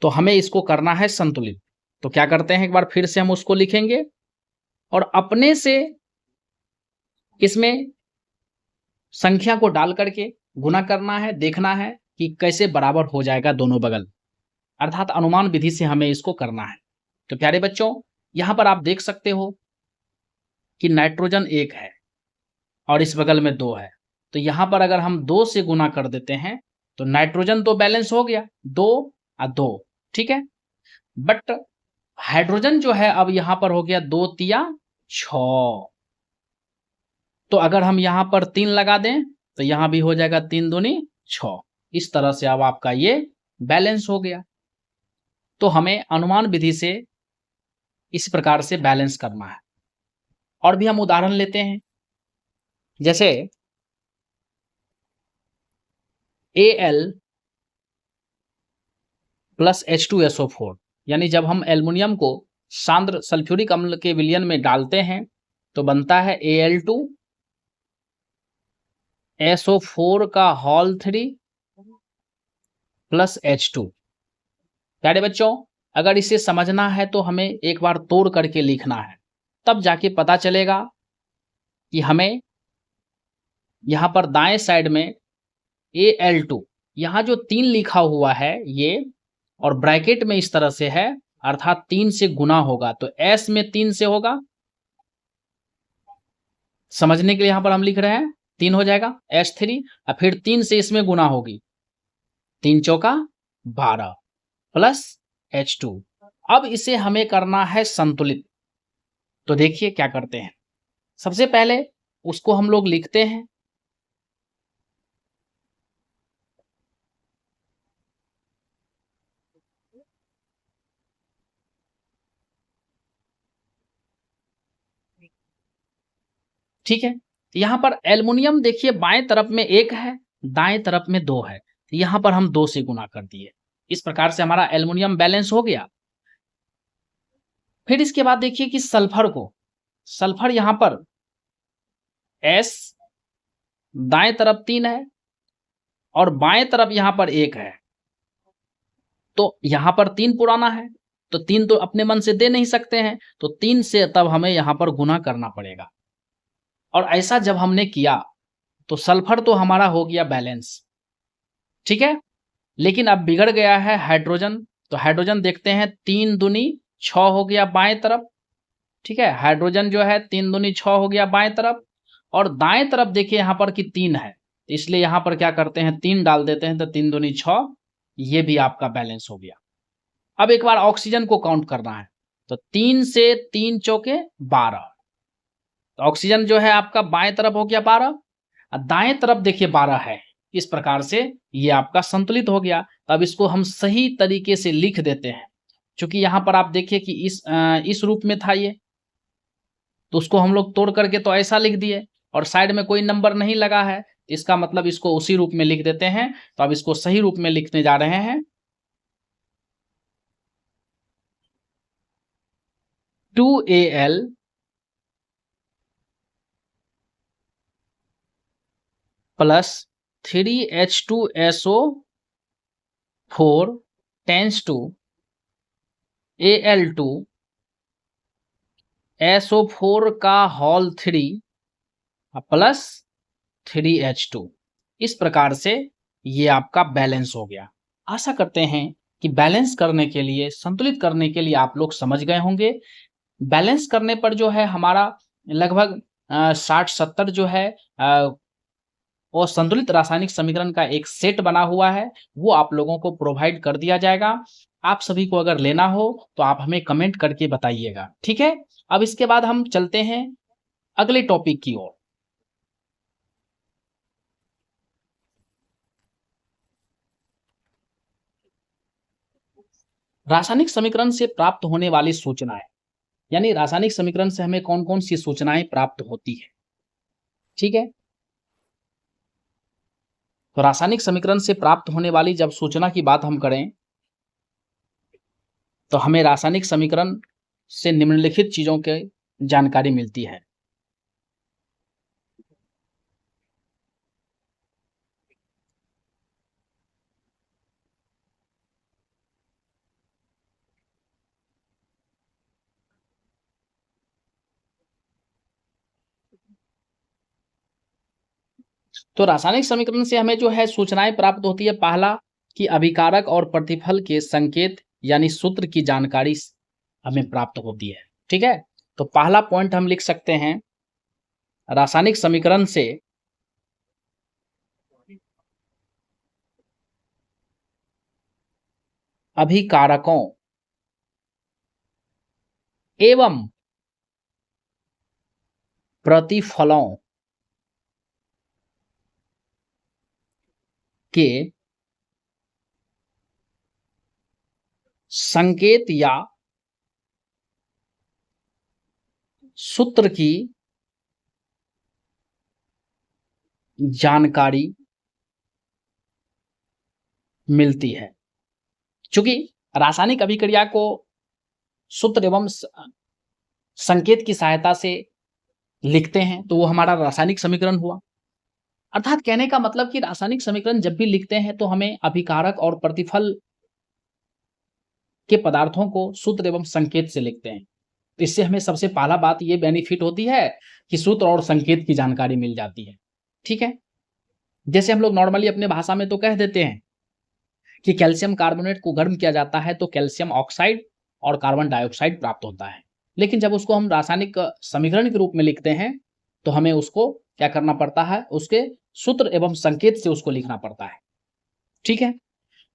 तो हमें इसको करना है संतुलित। तो क्या करते हैं, एक बार फिर से हम उसको लिखेंगे और अपने से इसमें संख्या को डाल करके गुना करना है, देखना है कि कैसे बराबर हो जाएगा दोनों बगल, अर्थात अनुमान विधि से हमें इसको करना है। तो प्यारे बच्चों, यहां पर आप देख सकते हो कि नाइट्रोजन 1 है और इस बगल में 2 है, तो यहां पर अगर हम 2 से गुना कर देते हैं तो नाइट्रोजन तो बैलेंस हो गया 2 और 2, ठीक है। बट हाइड्रोजन जो है अब यहां पर हो गया 2 तिया 6, तो अगर हम यहां पर 3 लगा दें तो यहां भी हो जाएगा 3 दूनी 6। इस तरह से अब आपका ये बैलेंस हो गया। तो हमें अनुमान विधि से इस प्रकार से बैलेंस करना है। और भी हम उदाहरण लेते हैं, जैसे Al प्लस H2SO4, यानी जब हम एल्युमिनियम को सांद्र सल्फ्यूरिक अम्ल के विलयन में डालते हैं तो बनता है Al2SO4 का होल 3 प्लस H2। प्यारे बच्चों, अगर इसे समझना है तो हमें एक बार तोड़ करके लिखना है, तब जाके पता चलेगा कि हमें यहां पर दाएं साइड में Al2, यहां जो 3 लिखा हुआ है ये, और ब्रैकेट में इस तरह से है, अर्थात 3 से गुना होगा, तो S में 3 से होगा। समझने के लिए यहां पर हम लिख रहे हैं 3 हो जाएगा H3, और फिर 3 से इसमें गुना होगी, 3 चौका 12 प्लस H2। अब इसे हमें करना है संतुलित। तो देखिए क्या करते हैं, सबसे पहले उसको हम लोग लिखते हैं, ठीक है। यहां पर एल्युमिनियम देखिए बाएं तरफ में 1 है, दाएं तरफ में 2 है, यहां पर हम 2 से गुना कर दिए। इस प्रकार से हमारा एल्युमिनियम बैलेंस हो गया। फिर इसके बाद देखिए कि सल्फर यहां पर S दाएं तरफ 3 है और बाएं तरफ यहां पर 1 है, तो यहां पर 3 पुराना है, तो 3 तो अपने मन से दे नहीं सकते हैं, तो 3 से तब हमें यहां पर गुना करना पड़ेगा। और ऐसा जब हमने किया तो सल्फर तो हमारा हो गया बैलेंस, ठीक है। लेकिन अब बिगड़ गया है हाइड्रोजन, तो हाइड्रोजन देखते हैं 3 दूनी 6 हो गया बाएं तरफ, ठीक है। हाइड्रोजन जो है 3 दूनी 6 हो गया बाएं तरफ, और दाएं तरफ देखिए यहाँ पर कि 3 है, इसलिए यहाँ पर क्या करते हैं 3 डाल देते हैं, तो 3 दूनी 6, ये भी आपका बैलेंस हो गया। अब एक बार ऑक्सीजन को काउंट करना है, तो 3 से 3 चौके 12, तो ऑक्सीजन जो है आपका बाएं तरफ हो गया 12 और दाएं तरफ देखिए 12 है। इस प्रकार से ये आपका संतुलित हो गया। अब इसको हम सही तरीके से लिख देते हैं, क्योंकि यहाँ पर आप देखिए कि इस रूप में था ये, तो उसको हम लोग तोड़ करके तो ऐसा लिख दिए और साइड में कोई नंबर नहीं लगा है, इसका मतलब इसको उसी रूप में लिख देते हैं। तो अब इसको सही रूप में लिखने जा रहे हैं, 2Al plus 3H2SO4 tense to Al2SO4 का होल 3 प्लस 3H2। इस प्रकार से ये आपका बैलेंस हो गया। आशा करते हैं कि बैलेंस करने के लिए, संतुलित करने के लिए आप लोग समझ गए होंगे। बैलेंस करने पर जो है हमारा लगभग 60-70 जो है और संतुलित रासायनिक समीकरण का एक सेट बना हुआ है, वो आप लोगों को प्रोवाइड कर दिया जाएगा। आप सभी को अगर लेना हो तो आप हमें कमेंट करके बताइएगा, ठीक है। अब इसके बाद हम चलते हैं अगले टॉपिक की ओर। रासायनिक समीकरण से प्राप्त होने वाली सूचनाएं, यानी रासायनिक समीकरण से हमें कौन कौन सी सूचनाएं प्राप्त होती है, ठीक है। तो रासायनिक समीकरण से प्राप्त होने वाली जब सूचना की बात हम करें तो हमें रासायनिक समीकरण से निम्नलिखित चीजों की जानकारी मिलती है। तो रासायनिक समीकरण से हमें जो है सूचनाएं प्राप्त होती है, पहला कि अभिकारक और प्रतिफल के संकेत यानी सूत्र की जानकारी हमें प्राप्त होती है, ठीक है। तो पहला पॉइंट हम लिख सकते हैं, रासायनिक समीकरण से अभिकारकों एवं प्रतिफलों के संकेत या सूत्र की जानकारी मिलती है। चूंकि रासायनिक अभिक्रिया को सूत्र एवं संकेत की सहायता से लिखते हैं तो वो हमारा रासायनिक समीकरण हुआ। अर्थात कहने का मतलब कि रासायनिक समीकरण जब भी लिखते हैं तो हमें अभिकारक और प्रतिफल के पदार्थों को सूत्र एवं संकेत से लिखते हैं। तो इससे हमें सबसे पहला बात ये बेनिफिट होती है कि सूत्र और संकेत की जानकारी मिल जाती है, ठीक है। जैसे हम लोग नॉर्मली अपने भाषा में तो कह देते हैं कि कैल्शियम कार्बोनेट को गर्म किया जाता है तो कैल्शियम ऑक्साइड और कार्बन डाइऑक्साइड प्राप्त होता है, लेकिन जब उसको हम रासायनिक समीकरण के रूप में लिखते हैं तो हमें उसको क्या करना पड़ता है, उसके सूत्र एवं संकेत से उसको लिखना पड़ता है, ठीक है।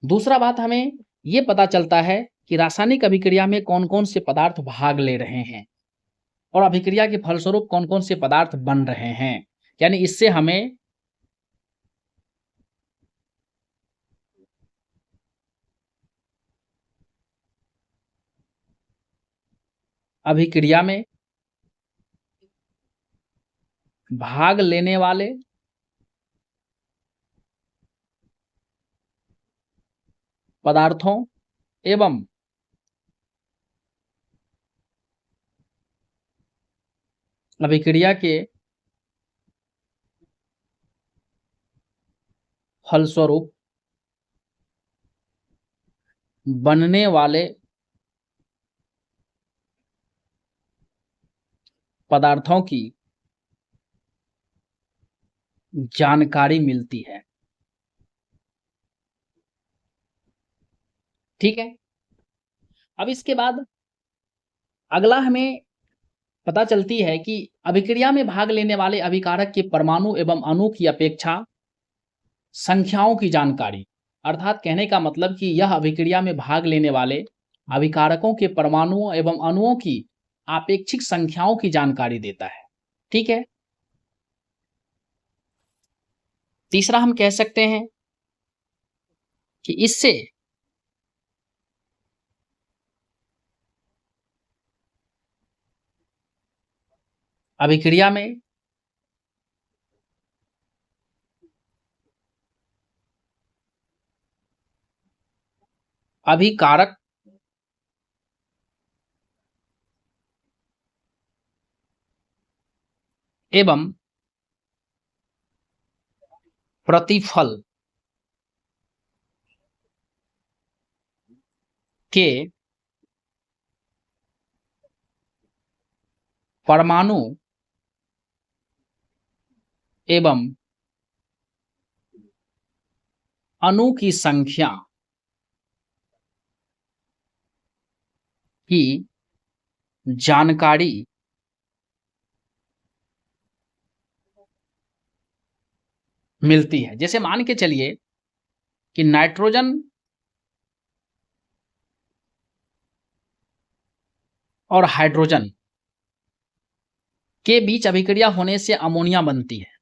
दूसरा बात हमें ये पता चलता है कि रासायनिक अभिक्रिया में कौन कौन से पदार्थ भाग ले रहे हैं और अभिक्रिया के फलस्वरूप कौन कौन से पदार्थ बन रहे हैं, यानी इससे हमें अभिक्रिया में भाग लेने वाले पदार्थों एवं अभिक्रिया के फलस्वरूप बनने वाले पदार्थों की जानकारी मिलती है, ठीक है। अब इसके बाद अगला हमें पता चलती है कि अभिक्रिया में भाग लेने वाले अभिकारक के परमाणु एवं अणु की अपेक्षा संख्याओं की जानकारी, अर्थात कहने का मतलब कि यह अभिक्रिया में भाग लेने वाले अभिकारकों के परमाणुओं एवं अणुओं की आपेक्षिक संख्याओं की जानकारी देता है, ठीक है। तीसरा हम कह सकते हैं कि इससे अभिक्रिया में अभिकारक एवं प्रतिफल के परमाणु एवं अणु की संख्या की जानकारी मिलती है। जैसे मान के चलिए कि नाइट्रोजन और हाइड्रोजन के बीच अभिक्रिया होने से अमोनिया बनती है।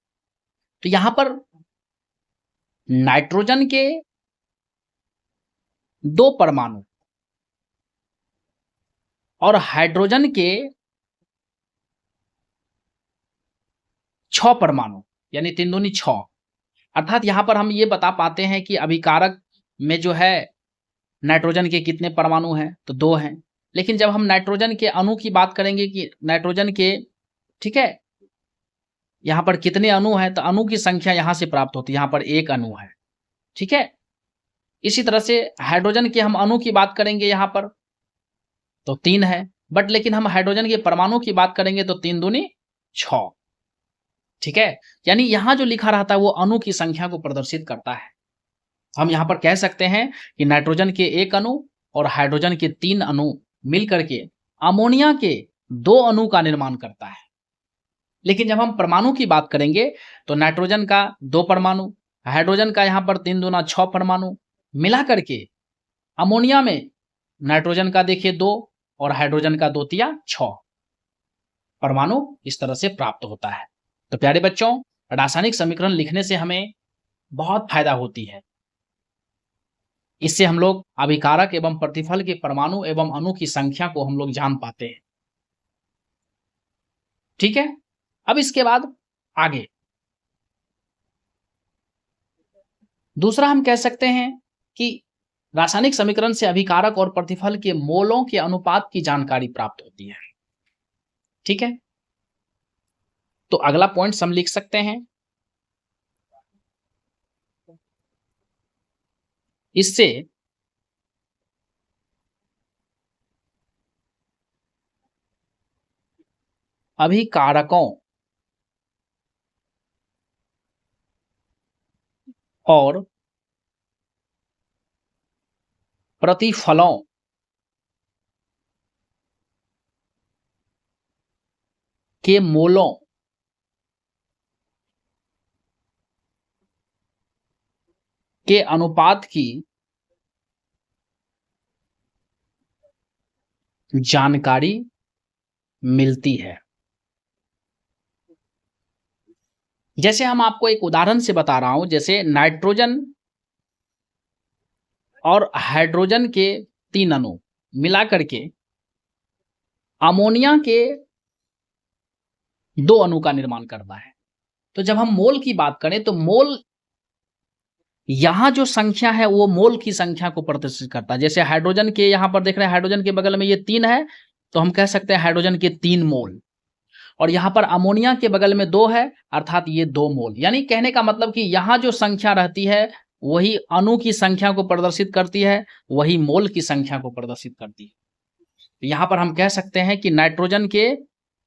तो यहां पर नाइट्रोजन के 2 परमाणु और हाइड्रोजन के 6 परमाणु, यानी 3 दूनी 6, अर्थात यहां पर हम ये बता पाते हैं कि अभिकारक में जो है नाइट्रोजन के कितने परमाणु हैं, तो 2 हैं। लेकिन जब हम नाइट्रोजन के अणु की बात करेंगे कि नाइट्रोजन के, ठीक है, यहां पर कितने अणु हैं, तो अणु की संख्या यहां से प्राप्त होती है। यहां पर 1 अणु है, ठीक है। इसी तरह से हाइड्रोजन के हम अणु की बात करेंगे यहां पर, तो 3 है। बट लेकिन हम हाइड्रोजन के परमाणु की बात करेंगे तो 3 दूनी 6, ठीक है। यानी यहां जो लिखा रहता है वो अणु की संख्या को प्रदर्शित करता है। हम यहां पर कह सकते हैं कि नाइट्रोजन के 1 अणु और हाइड्रोजन के 3 अणु मिलकर के अमोनिया के 2 अणु का निर्माण करता है। लेकिन जब हम परमाणु की बात करेंगे तो नाइट्रोजन का 2 परमाणु, हाइड्रोजन का यहां पर 3 दूना 6 परमाणु मिला करके अमोनिया में नाइट्रोजन का देखिए 2 और हाइड्रोजन का 2 तिया 6 परमाणु इस तरह से प्राप्त होता है। तो प्यारे बच्चों, रासायनिक समीकरण लिखने से हमें बहुत फायदा होती है। इससे हम लोग अभिकारक एवं प्रतिफल के परमाणु एवं अणु की संख्या को हम लोग जान पाते हैं, ठीक है। अब इसके बाद आगे दूसरा हम कह सकते हैं कि रासायनिक समीकरण से अभिकारक और प्रतिफल के मोलों के अनुपात की जानकारी प्राप्त होती है, ठीक है। तो अगला पॉइंट हम लिख सकते हैं, इससे अभिकारकों और प्रतिफलों के मोलों के अनुपात की जानकारी मिलती है। जैसे हम आपको एक उदाहरण से बता रहा हूं, जैसे नाइट्रोजन और हाइड्रोजन के 3 अणु मिला करके अमोनिया के 2 अणु का निर्माण करता है। तो जब हम मोल की बात करें तो मोल, यहां जो संख्या है वो मोल की संख्या को प्रदर्शित करता है। जैसे हाइड्रोजन के यहां पर देख रहे हैं, हाइड्रोजन के बगल में ये 3 है, तो हम कह सकते हैं हाइड्रोजन के 3 मोल, और यहां पर अमोनिया के बगल में 2 है, अर्थात ये 2 मोल। यानी कहने का मतलब कि यहां जो संख्या रहती है वही अणु की संख्या को प्रदर्शित करती है, वही मोल की संख्या को प्रदर्शित करती है। तो यहां पर हम कह सकते हैं कि नाइट्रोजन के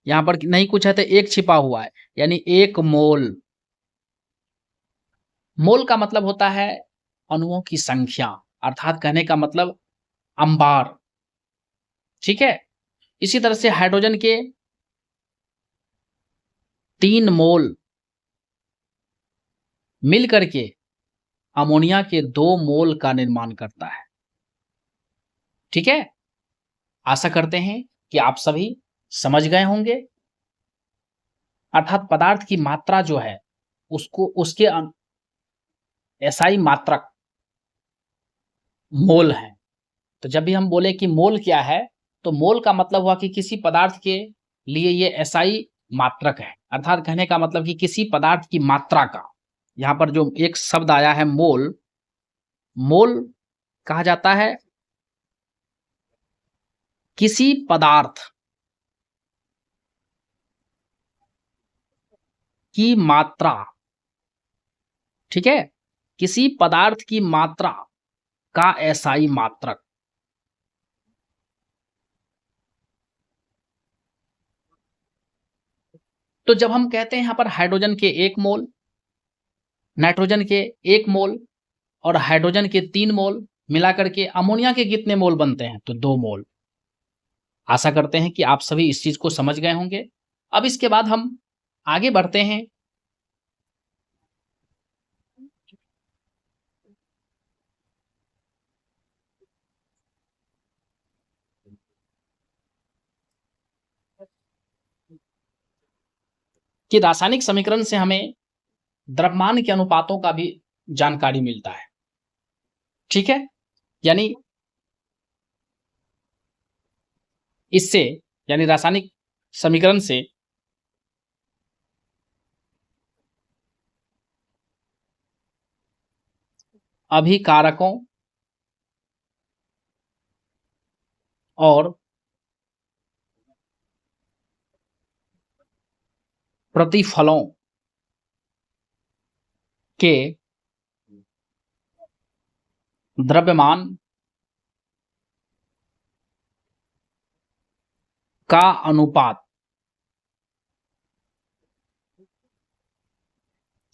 यहां पर नहीं कुछ है तो 1 छिपा हुआ है, यानी 1 मोल। मोल का मतलब होता है अणुओं की संख्या, अर्थात कहने का मतलब अंबार, ठीक है। इसी तरह से हाइड्रोजन के 3 मोल मिल करके अमोनिया के 2 मोल का निर्माण करता है, ठीक है। आशा करते हैं कि आप सभी समझ गए होंगे। अर्थात पदार्थ की मात्रा जो है उसको उसके एसआई मात्रक मोल है। तो जब भी हम बोले कि मोल क्या है, तो मोल का मतलब हुआ कि किसी पदार्थ के लिए ये एसआई मात्रक है, अर्थात कहने का मतलब कि किसी पदार्थ की मात्रा का, यहां पर जो एक शब्द आया है मोल, मोल कहा जाता है किसी पदार्थ की मात्रा, ठीक है, किसी पदार्थ की मात्रा का एसआई मात्रक। तो जब हम कहते हैं यहां पर हाइड्रोजन के 1 मोल, नाइट्रोजन के 1 मोल और हाइड्रोजन के 3 मोल मिलाकर के अमोनिया के कितने मोल बनते हैं? तो 2 मोल। आशा करते हैं कि आप सभी इस चीज को समझ गए होंगे। अब इसके बाद हम आगे बढ़ते हैं। कि रासायनिक समीकरण से हमें द्रव्यमान के अनुपातों का भी जानकारी मिलता है, ठीक है। यानी इससे, यानी रासायनिक समीकरण से अभिकारकों और प्रतिफलों के द्रव्यमान का अनुपात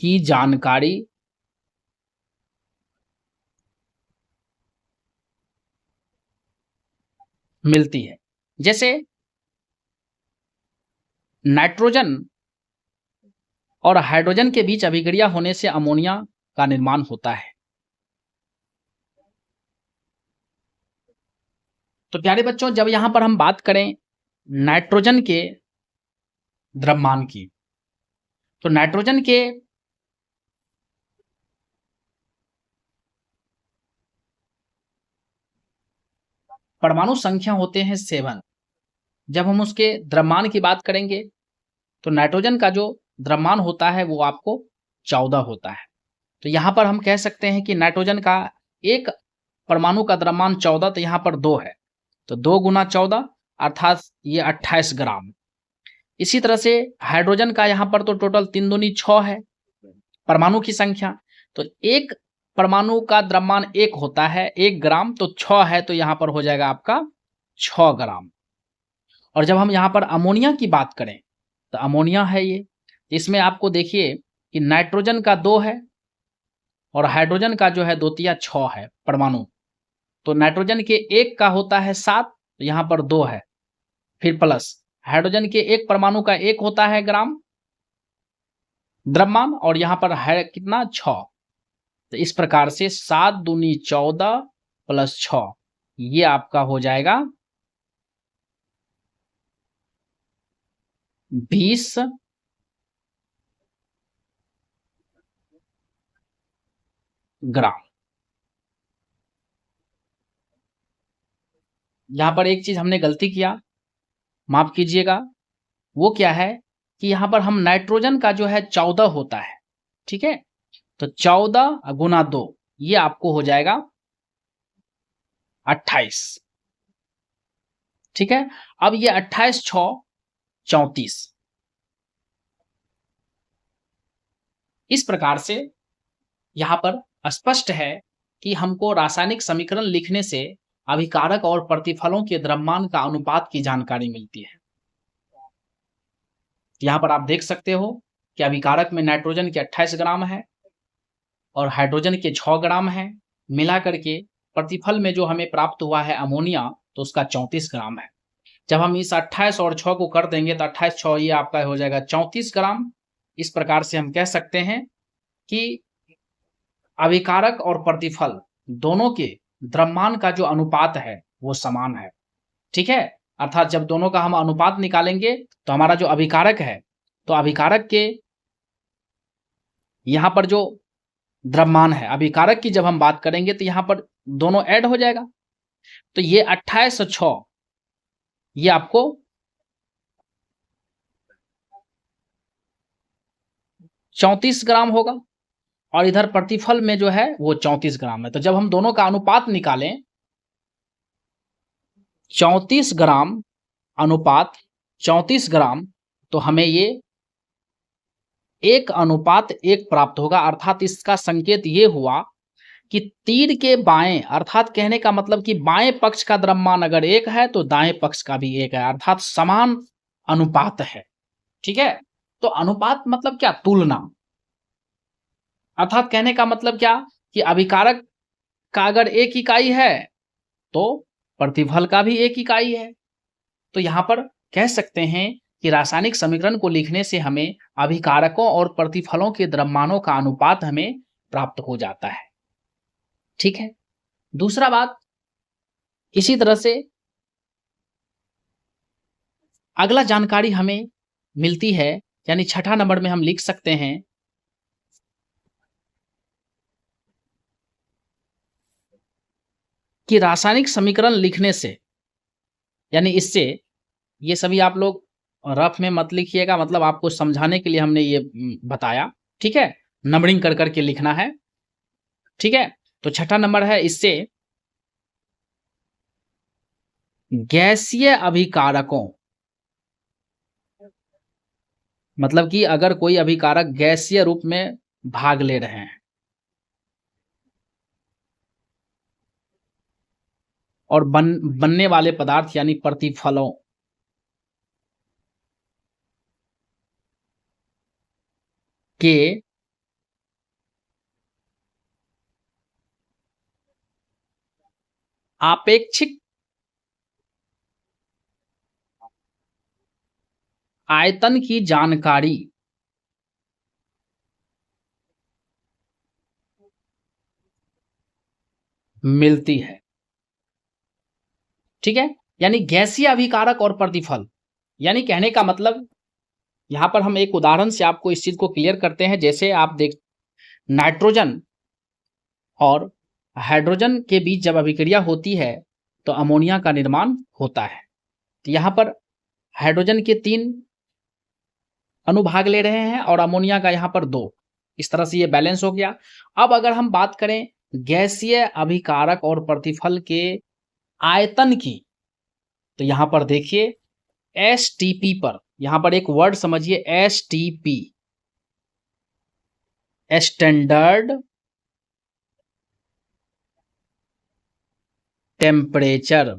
की जानकारी मिलती है। जैसे नाइट्रोजन और हाइड्रोजन के बीच अभिक्रिया होने से अमोनिया का निर्माण होता है। तो प्यारे बच्चों, जब यहां पर हम बात करें नाइट्रोजन के द्रव्यमान की, तो नाइट्रोजन के परमाणु संख्या होते हैं 7। जब हम उसके द्रव्यमान की बात करेंगे तो नाइट्रोजन का जो द्रव्यमान होता है वो आपको 14 होता है। तो यहां पर हम कह सकते हैं कि नाइट्रोजन का एक परमाणु का द्रव्यमान 14, तो यहां पर 2 है, तो 2 गुना 14 अर्थात ये 28 ग्राम। इसी तरह से हाइड्रोजन का यहाँ पर तो टोटल 3 दूनी 6 है परमाणु की संख्या, तो एक परमाणु का द्रव्यमान 1 होता है 1 ग्राम, तो 6 है, तो यहाँ पर हो जाएगा आपका 6 ग्राम। और जब हम यहाँ पर अमोनिया की बात करें तो अमोनिया है ये, इसमें आपको देखिए कि नाइट्रोजन का 2 है और हाइड्रोजन का जो है 2 तिया 6 है परमाणु, तो नाइट्रोजन के 1 का होता है 7, तो यहाँ पर 2 है, फिर प्लस हाइड्रोजन के एक परमाणु का 1 होता है ग्राम द्रव्यमान और यहाँ पर है कितना 6, तो इस प्रकार से 7 दूनी 14 प्लस 6 ये आपका हो जाएगा 20 ग्राम। यहां पर एक चीज हमने गलती किया, माफ कीजिएगा, वो क्या है कि यहां पर हम नाइट्रोजन का जो है 14 होता है, ठीक है, तो 14 गुना 2 ये आपको हो जाएगा 28, ठीक है। अब ये 28 6 34, इस प्रकार से यहां पर स्पष्ट है कि हमको रासायनिक समीकरण लिखने से अभिकारक और प्रतिफलों के द्रव्यमान का अनुपात की जानकारी मिलती है। यहां पर आप देख सकते हो कि अभिकारक में नाइट्रोजन के 28 ग्राम है और हाइड्रोजन के 6 ग्राम है, मिला करके प्रतिफल में जो हमें प्राप्त हुआ है अमोनिया, तो उसका 34 ग्राम है। जब हम इस 28 और 6 को कर देंगे तो 28 6 ये आपका हो जाएगा 34 ग्राम। इस प्रकार से हम कह सकते हैं कि अभिकारक और प्रतिफल दोनों के द्रव्यमान का जो अनुपात है वो समान है, ठीक है। अर्थात जब दोनों का हम अनुपात निकालेंगे तो हमारा जो अभिकारक है, तो अभिकारक के यहां पर जो द्रव्यमान है, अभिकारक की जब हम बात करेंगे तो यहां पर दोनों ऐड हो जाएगा, तो ये 28 और 6 ये आपको 34 ग्राम होगा और इधर प्रतिफल में जो है वो 34 ग्राम है। तो जब हम दोनों का अनुपात निकालें 34 ग्राम अनुपात 34 ग्राम, तो हमें ये 1:1 प्राप्त होगा। अर्थात इसका संकेत ये हुआ कि तीर के बाएं, अर्थात कहने का मतलब कि बाएं पक्ष का द्रव्यमान अगर 1 है तो दाएं पक्ष का भी 1 है, अर्थात समान अनुपात है। ठीक है, तो अनुपात मतलब क्या? तुलना। अर्थात कहने का मतलब क्या कि अभिकारक का अगर 1 इकाई है तो प्रतिफल का भी 1 इकाई है। तो यहां पर कह सकते हैं कि रासायनिक समीकरण को लिखने से हमें अभिकारकों और प्रतिफलों के द्रव्यमानों का अनुपात हमें प्राप्त हो जाता है। ठीक है, दूसरा बात, इसी तरह से अगला जानकारी हमें मिलती है, यानी छठा नंबर में हम लिख सकते हैं कि रासायनिक समीकरण लिखने से, यानी इससे, ये सभी आप लोग रफ में मत लिखिएगा, मतलब आपको समझाने के लिए हमने ये बताया। ठीक है, नंबरिंग कर करके लिखना है। ठीक है, तो छठा नंबर है, इससे गैसीय अभिकारकों, मतलब कि अगर कोई अभिकारक गैसीय रूप में भाग ले रहे हैं और बनने वाले पदार्थ यानी प्रतिफलों के आपेक्षिक आयतन की जानकारी मिलती है। ठीक है, यानी गैसीय अभिकारक और प्रतिफल, यानी कहने का मतलब, यहां पर हम एक उदाहरण से आपको इस चीज को क्लियर करते हैं। जैसे आप देख, नाइट्रोजन और हाइड्रोजन के बीच जब अभिक्रिया होती है तो अमोनिया का निर्माण होता है। तो यहां पर हाइड्रोजन के 3 अणु भाग ले रहे हैं और अमोनिया का यहां पर 2। इस तरह से ये बैलेंस हो गया। अब अगर हम बात करें गैसीय अभिकारक और प्रतिफल के आयतन की, तो यहां पर देखिए एसटीपी पर, यहां पर एक वर्ड समझिए, STP, standard temperature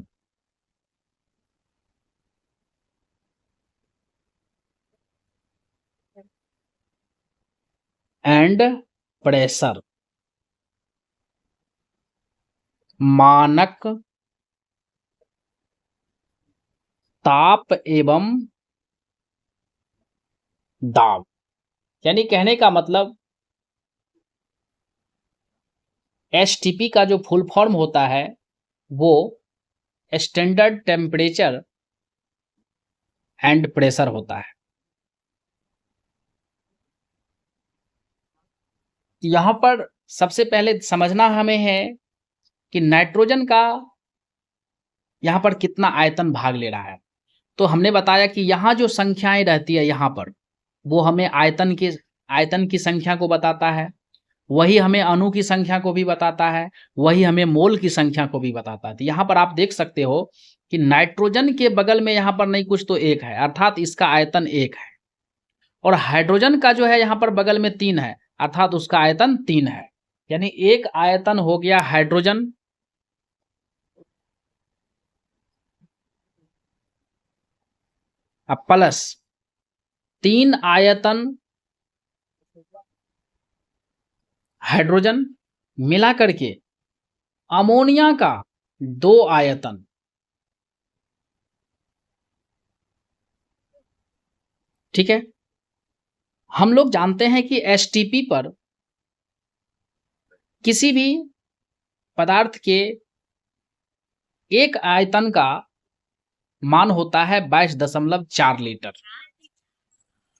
and pressure, मानक ताप एवं दाब, यानी कहने का मतलब एसटीपी का जो फुल फॉर्म होता है वो स्टैंडर्ड टेम्परेचर एंड प्रेशर होता है। यहां पर सबसे पहले समझना हमें है कि नाइट्रोजन का यहां पर कितना आयतन भाग ले रहा है। तो हमने बताया कि यहां जो संख्याएं रहती है यहां पर, वो हमें आयतन की संख्या को बताता है, वही हमें अणु की संख्या को भी बताता है, वही हमें मोल की संख्या को भी बताता है। तो यहाँ पर आप देख सकते हो कि नाइट्रोजन के बगल में यहाँ पर नहीं कुछ तो 1 है, अर्थात इसका आयतन 1 है, और हाइड्रोजन का जो है यहाँ पर बगल में 3 है, अर्थात उसका आयतन 3 है। यानी एक आयतन हो गया हाइड्रोजन, प्लस 3 आयतन हाइड्रोजन, मिला करके अमोनिया का 2 आयतन। ठीक है, हम लोग जानते हैं कि एसटीपी पर किसी भी पदार्थ के एक आयतन का मान होता है 22.4 लीटर।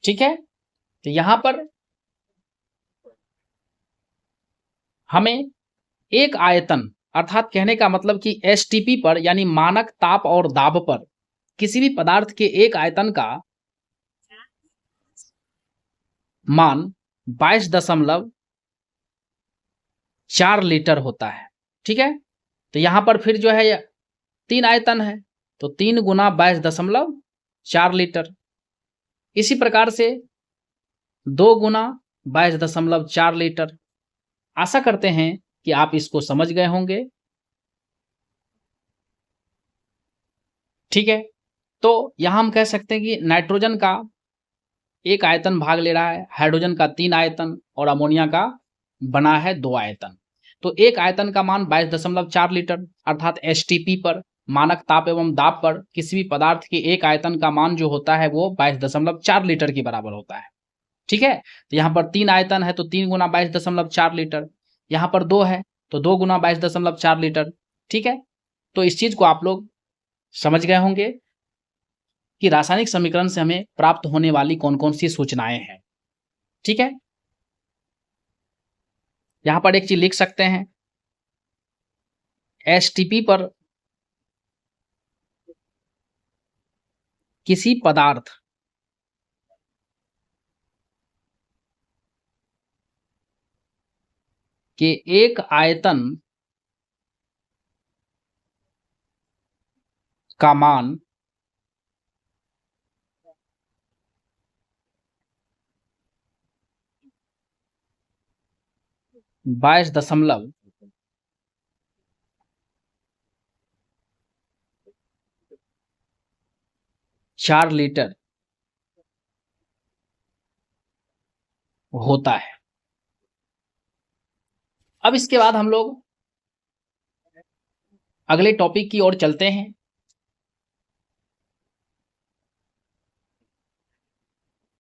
ठीक है, तो यहां पर हमें एक आयतन, अर्थात कहने का मतलब कि एसटीपी पर, यानी मानक ताप और दाब पर किसी भी पदार्थ के एक आयतन का मान 22.4 लीटर होता है। ठीक है, तो यहां पर फिर जो है 3 आयतन है, तो 3 गुना 22.4 लीटर। इसी प्रकार से 2 गुना 22.4 लीटर। आशा करते हैं कि आप इसको समझ गए होंगे। ठीक है, तो यहाँ हम कह सकते हैं कि नाइट्रोजन का 1 आयतन भाग ले रहा है, हाइड्रोजन का 3 आयतन और अमोनिया का बना है 2 आयतन। तो 1 आयतन का मान 22.4 लीटर अर्थात एसटीपी पर, मानक ताप एवं दाब पर किसी भी पदार्थ के 1 आयतन का मान जो होता है वो 22.4 लीटर के बराबर होता है। ठीक है, तो यहाँ पर 3 आयतन है तो 3 गुना 22.4 लीटर, यहाँ पर 2 है तो 2 गुना 22.4 लीटर। ठीक है, तो इस चीज को आप लोग समझ गए होंगे कि रासायनिक समीकरण से हमें प्राप्त होने वाली कौन कौन सी सूचनाएं हैं। ठीक है, यहां पर एक चीज लिख सकते हैं, एसटीपी पर किसी पदार्थ के 1 आयतन का मान 22.4 लीटर होता है। अब इसके बाद हम लोग अगले टॉपिक की ओर चलते हैं।